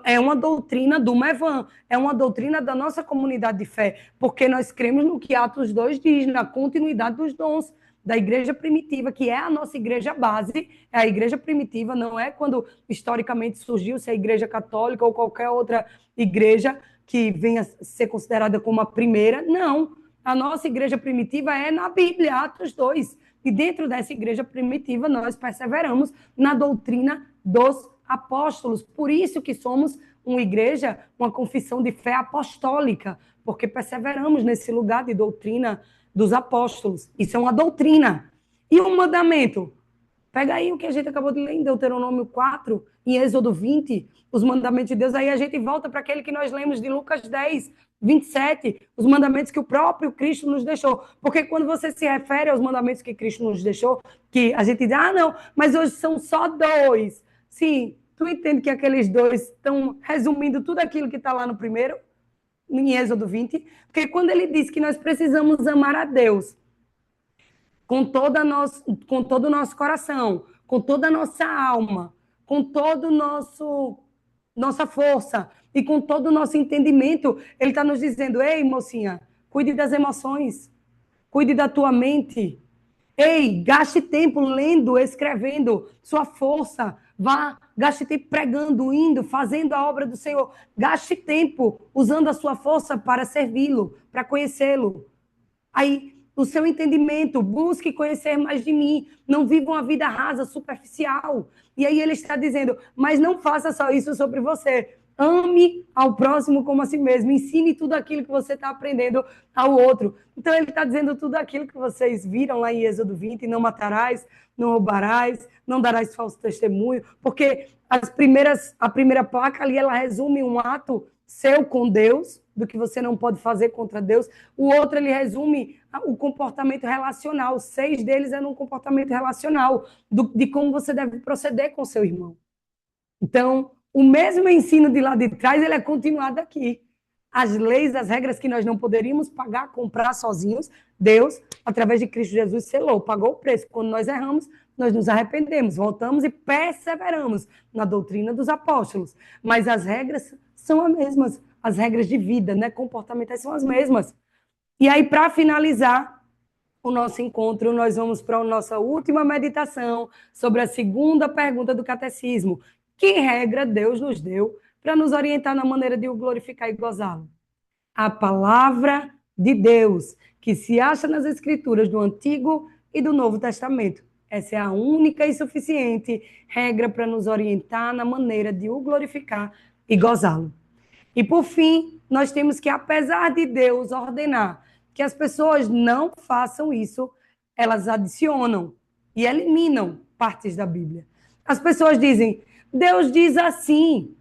É uma doutrina do MEVAN, é uma doutrina da nossa comunidade de fé, porque nós cremos no que Atos 2 diz, na continuidade dos dons da igreja primitiva, que é a nossa igreja base, é a igreja primitiva, não é quando historicamente surgiu, se é a igreja católica ou qualquer outra igreja que venha a ser considerada como a primeira, não. A nossa igreja primitiva é na Bíblia, Atos 2. E dentro dessa igreja primitiva, nós perseveramos na doutrina dos apóstolos. Por isso que somos uma igreja, uma confissão de fé apostólica, porque perseveramos nesse lugar de doutrina dos apóstolos. Isso é uma doutrina. E um mandamento? Pega aí o que a gente acabou de ler em Deuteronômio 4, em Êxodo 20, os mandamentos de Deus. Aí a gente volta para aquele que nós lemos de Lucas 10, 27, os mandamentos que o próprio Cristo nos deixou. Porque quando você se refere aos mandamentos que Cristo nos deixou, que a gente diz, não, mas hoje são só 2. Sim, tu entende que aqueles 2 estão resumindo tudo aquilo que está lá no primeiro, em Êxodo 20? Porque quando ele diz que nós precisamos amar a Deus com todo o nosso coração, com toda a nossa alma, com toda a nossa força e com todo o nosso entendimento, ele está nos dizendo, ei, mocinha, cuide das emoções, cuide da tua mente. Ei, gaste tempo lendo, escrevendo, sua força, gaste tempo pregando, indo, fazendo a obra do Senhor. Gaste tempo usando a sua força para servi-lo, para conhecê-lo. Aí, o seu entendimento, busque conhecer mais de mim, não viva uma vida rasa, superficial. E aí ele está dizendo, mas não faça só isso sobre você. Ame ao próximo como a si mesmo. Ensine tudo aquilo que você está aprendendo ao outro. Então ele está dizendo tudo aquilo que vocês viram lá em Êxodo 20, não matarás, não roubarás, não darás falso testemunho, porque a primeira placa ali, ela resume um ato seu com Deus, do que você não pode fazer contra Deus. O outro, ele resume o comportamento relacional. 6 deles é no comportamento relacional, de como você deve proceder com seu irmão. Então, O mesmo ensino de lá de trás, ele é continuado aqui. As leis, as regras que nós não poderíamos pagar, comprar sozinhos, Deus, através de Cristo Jesus, selou, pagou o preço. Quando nós erramos, nós nos arrependemos, voltamos e perseveramos na doutrina dos apóstolos. Mas as regras são as mesmas, as regras de vida, né, comportamentais são as mesmas. E aí, para finalizar o nosso encontro, nós vamos para a nossa última meditação sobre a segunda pergunta do catecismo. Que regra Deus nos deu para nos orientar na maneira de o glorificar e gozá-lo? A palavra de Deus, que se acha nas escrituras do Antigo e do Novo Testamento. Essa é a única e suficiente regra para nos orientar na maneira de o glorificar e gozá-lo. E, por fim, nós temos que, apesar de Deus ordenar que as pessoas não façam isso, elas adicionam e eliminam partes da Bíblia. As pessoas dizem, Deus diz assim,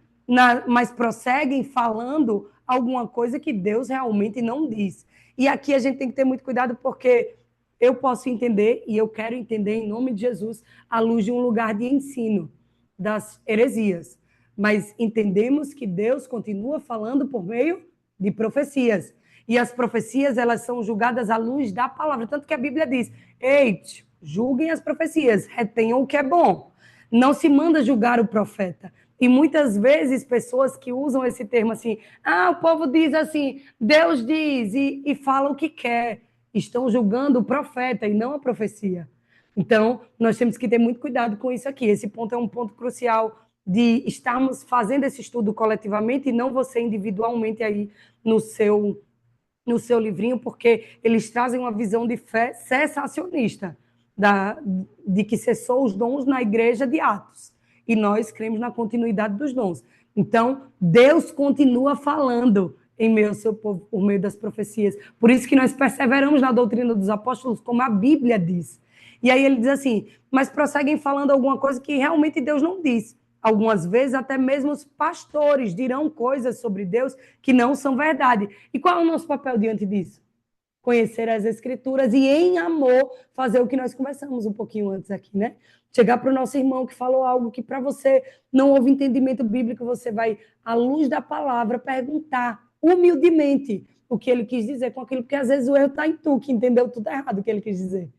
mas prosseguem falando alguma coisa que Deus realmente não diz. E aqui a gente tem que ter muito cuidado, porque eu posso entender, e eu quero entender, em nome de Jesus, à luz de um lugar de ensino das heresias. Mas entendemos que Deus continua falando por meio de profecias. E as profecias, elas são julgadas à luz da palavra. Tanto que a Bíblia diz, eite, julguem as profecias, retenham o que é bom. Não se manda julgar o profeta. E muitas vezes pessoas que usam esse termo assim, o povo diz assim, Deus diz, e fala o que quer. Estão julgando o profeta e não a profecia. Então, nós temos que ter muito cuidado com isso aqui. Esse ponto é um ponto crucial de estarmos fazendo esse estudo coletivamente e não você individualmente aí no seu livrinho, porque eles trazem uma visão de fé cessacionista, de que cessou os dons na igreja de Atos. E nós cremos na continuidade dos dons. Então, Deus continua falando em meio ao seu povo, por meio das profecias. Por isso que nós perseveramos na doutrina dos apóstolos, como a Bíblia diz. E aí ele diz assim, mas prosseguem falando alguma coisa que realmente Deus não diz. Algumas vezes até mesmo os pastores dirão coisas sobre Deus que não são verdade. E qual é o nosso papel diante disso? Conhecer as Escrituras e, em amor, fazer o que nós conversamos um pouquinho antes aqui, né? Chegar para o nosso irmão que falou algo que para você não houve entendimento bíblico, você vai, à luz da palavra, perguntar humildemente o que ele quis dizer com aquilo, porque às vezes o erro está em tu, que entendeu tudo errado o que ele quis dizer.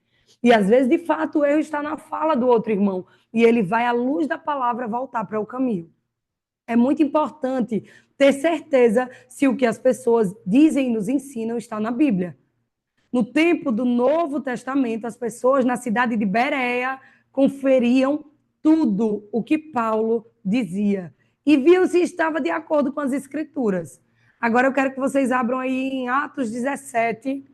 E às vezes, de fato, o erro está na fala do outro irmão. E ele vai, à luz da palavra, voltar para o caminho. É muito importante ter certeza se o que as pessoas dizem e nos ensinam está na Bíblia. No tempo do Novo Testamento, as pessoas na cidade de Bereia conferiam tudo o que Paulo dizia e viam se estava de acordo com as Escrituras. Agora eu quero que vocês abram aí em Atos 17,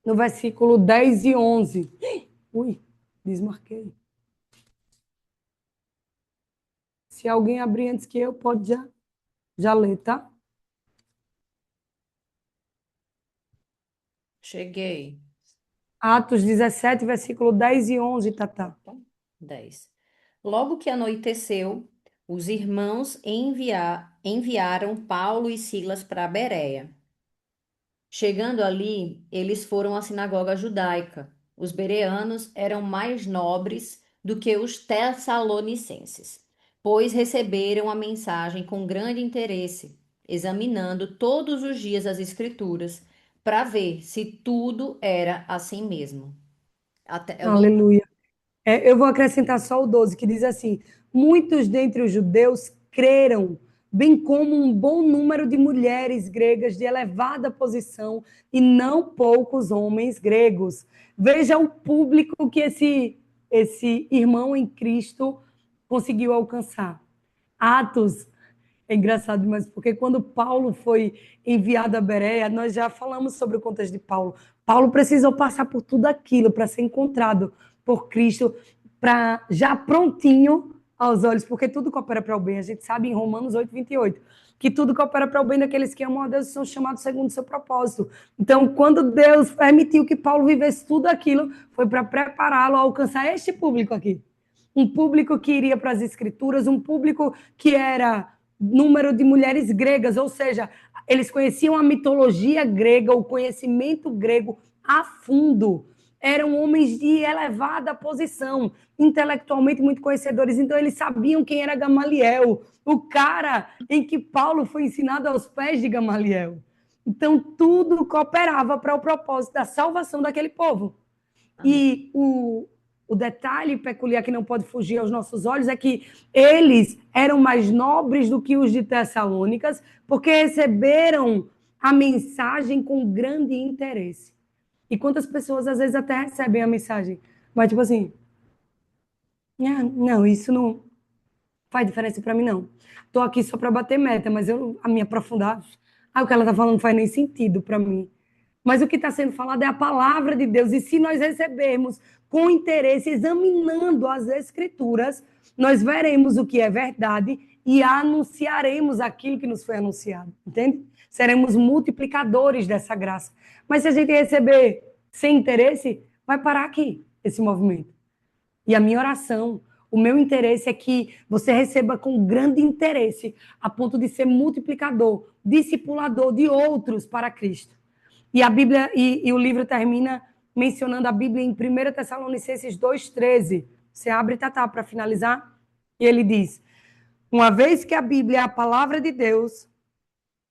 no versículo 10 e 11. Ui, desmarquei. Se alguém abrir antes que eu, pode já ler, tá? Cheguei. Atos 17, versículo 10 e 11, Tatá. 10. Logo que anoiteceu, os irmãos enviaram Paulo e Silas para Bereia. Chegando ali, eles foram à sinagoga judaica. Os bereanos eram mais nobres do que os tessalonicenses, pois receberam a mensagem com grande interesse, examinando todos os dias as escrituras para ver se tudo era assim mesmo. Aleluia. Eu vou acrescentar só o 12, que diz assim: muitos dentre os judeus creram, bem como um bom número de mulheres gregas de elevada posição e não poucos homens gregos. Veja o público que esse irmão em Cristo conseguiu alcançar. Atos é engraçado demais, porque quando Paulo foi enviado a Bereia, nós já falamos sobre o contexto de Paulo. Paulo precisou passar por tudo aquilo para ser encontrado por Cristo, para já prontinho aos olhos, porque tudo coopera para o bem. A gente sabe em Romanos 8, 28, que tudo coopera para o bem daqueles que amam a Deus e são chamados segundo o seu propósito. Então, quando Deus permitiu que Paulo vivesse tudo aquilo, foi para prepará-lo a alcançar este público aqui. Um público que iria para as Escrituras, um público que era número de mulheres gregas, ou seja, eles conheciam a mitologia grega, o conhecimento grego a fundo. eram homens de elevada posição, intelectualmente muito conhecedores, então eles sabiam quem era Gamaliel, o cara em que Paulo foi ensinado aos pés de Gamaliel. Então, tudo cooperava para o propósito da salvação daquele povo. Amém. E o detalhe peculiar que não pode fugir aos nossos olhos é que eles eram mais nobres do que os de Tessalônicas, porque receberam a mensagem com grande interesse. E quantas pessoas às vezes até recebem a mensagem, mas tipo assim, não, isso não faz diferença para mim não. Estou aqui só para bater meta, mas a me aprofundar, o que ela está falando não faz nem sentido para mim. Mas o que está sendo falado é a palavra de Deus. E se nós recebermos com interesse, examinando as Escrituras, nós veremos o que é verdade e anunciaremos aquilo que nos foi anunciado. Entende? Seremos multiplicadores dessa graça. Mas se a gente receber sem interesse, vai parar aqui esse movimento. E a minha oração, o meu interesse é que você receba com grande interesse, a ponto de ser multiplicador, discipulador de outros para Cristo. E a Bíblia, e o livro termina mencionando a Bíblia em 1 Tessalonicenses 2,13. Você abre, Tatá, para finalizar. E ele diz: uma vez que a Bíblia é a palavra de Deus,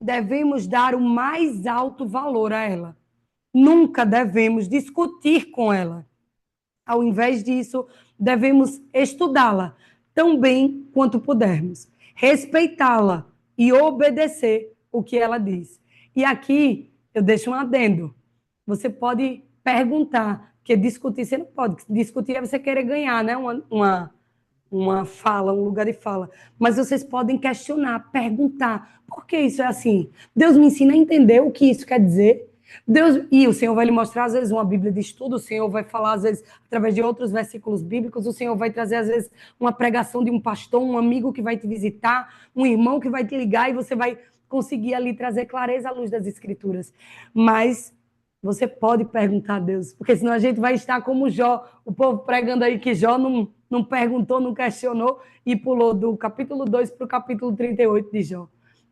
devemos dar o mais alto valor a ela. Nunca devemos discutir com ela. Ao invés disso, devemos estudá-la tão bem quanto pudermos, respeitá-la e obedecer o que ela diz. E aqui eu deixo um adendo. Você pode perguntar, porque discutir você não pode. Discutir é você querer ganhar, né? Uma fala, um lugar de fala. Mas vocês podem questionar, perguntar, por que isso é assim? Deus me ensina a entender o que isso quer dizer. Deus, e o Senhor vai lhe mostrar, às vezes, uma Bíblia de estudo, o Senhor vai falar, às vezes, através de outros versículos bíblicos, o Senhor vai trazer, às vezes, uma pregação de um pastor, um amigo que vai te visitar, um irmão que vai te ligar, e você vai conseguir ali trazer clareza à luz das Escrituras. Mas você pode perguntar a Deus, porque senão a gente vai estar como Jó, o povo pregando aí que Jó não perguntou, não questionou, e pulou do capítulo 2 para o capítulo 38 de Jó.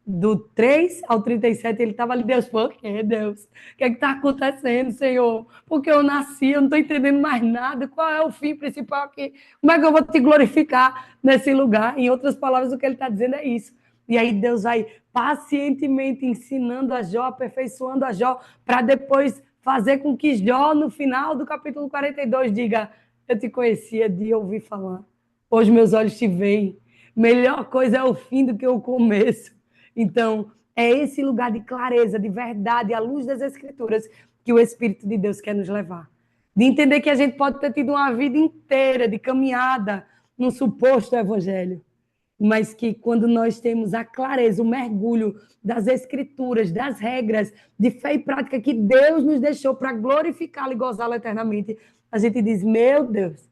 Do 3 ao 37, ele estava ali, Deus, por quê, Deus? O que é que está acontecendo, Senhor? Porque eu nasci, eu não estou entendendo mais nada. Qual é o fim principal aqui? Como é que eu vou te glorificar nesse lugar? Em outras palavras, o que ele está dizendo é isso. E aí Deus vai pacientemente ensinando a Jó, aperfeiçoando a Jó, para depois fazer com que Jó, no final do capítulo 42, diga: eu te conhecia de ouvir falar. Hoje meus olhos te veem. Melhor coisa é o fim do que o começo. Então, é esse lugar de clareza, de verdade, à luz das Escrituras, que o Espírito de Deus quer nos levar. De entender que a gente pode ter tido uma vida inteira de caminhada num suposto evangelho, mas que quando nós temos a clareza, o mergulho das Escrituras, das regras de fé e prática que Deus nos deixou para glorificá-lo e gozá-lo eternamente, a gente diz: meu Deus,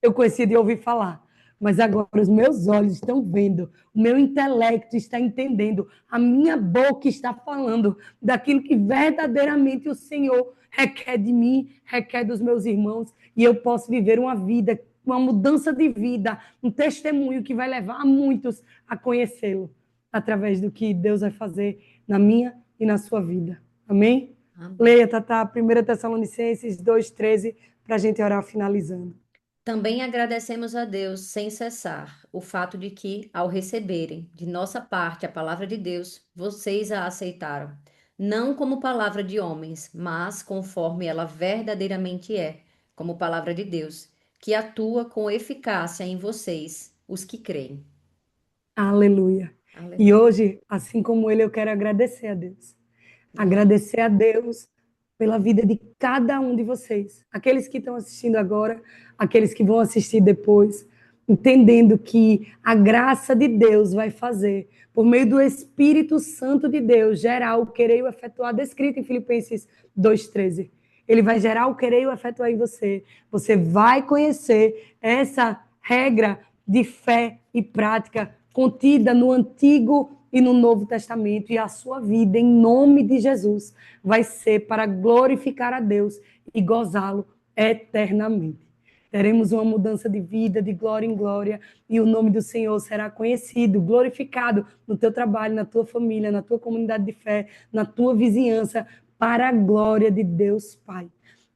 eu conhecia de ouvir falar, mas agora os meus olhos estão vendo, o meu intelecto está entendendo, a minha boca está falando daquilo que verdadeiramente o Senhor requer de mim, requer dos meus irmãos, e eu posso viver uma vida, uma mudança de vida, um testemunho que vai levar a muitos a conhecê-lo, através do que Deus vai fazer na minha e na sua vida. Amém? Amém. Leia, Tatá, 1 Tessalonicenses 2,13, para a gente orar finalizando. Também agradecemos a Deus sem cessar o fato de que, ao receberem de nossa parte a palavra de Deus, vocês a aceitaram, não como palavra de homens, mas conforme ela verdadeiramente é, como palavra de Deus, que atua com eficácia em vocês, os que creem. Aleluia. E Aleluia. hoje, assim como ele, eu quero agradecer a Deus. Agradecer a Deus pela vida de cada um de vocês. Aqueles que estão assistindo agora, aqueles que vão assistir depois, entendendo que a graça de Deus vai fazer, por meio do Espírito Santo de Deus, gerar o querer e o efetuar, descrito em Filipenses 2,13. Ele vai gerar o querer e o efetuar em você. Você vai conhecer essa regra de fé e prática contida no Antigo e no Novo Testamento, e a sua vida, em nome de Jesus, vai ser para glorificar a Deus e gozá-lo eternamente. Teremos uma mudança de vida, de glória em glória, e o nome do Senhor será conhecido, glorificado no teu trabalho, na tua família, na tua comunidade de fé, na tua vizinhança, para a glória de Deus Pai.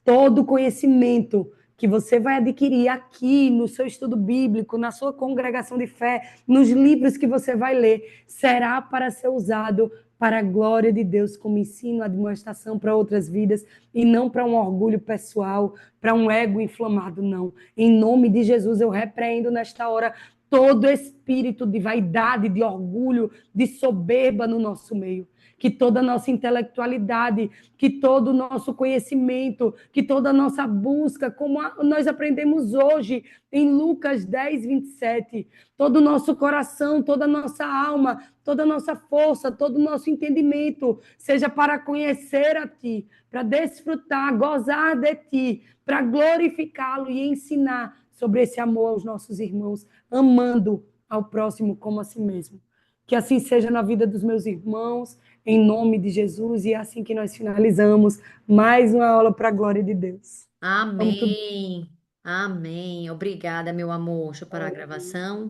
todo conhecimento que você vai adquirir aqui no seu estudo bíblico, na sua congregação de fé, nos livros que você vai ler, será para ser usado para a glória de Deus, como ensino, admoestação para outras vidas, e não para um orgulho pessoal, para um ego inflamado, não. Em nome de Jesus, eu repreendo nesta hora todo espírito de vaidade, de orgulho, de soberba no nosso meio. Que toda a nossa intelectualidade, que todo o nosso conhecimento, que toda a nossa busca, como nós aprendemos hoje em Lucas 10, 27, todo o nosso coração, toda a nossa alma, toda a nossa força, todo o nosso entendimento, seja para conhecer a Ti, para desfrutar, gozar de Ti, para glorificá-lo e ensinar sobre esse amor aos nossos irmãos, amando ao próximo como a si mesmo. Que assim seja na vida dos meus irmãos, em nome de Jesus, e é assim que nós finalizamos mais uma aula para a glória de Deus. Vamos tudo. Amém. Amém. Obrigada, meu amor. Deixa eu parar a gravação.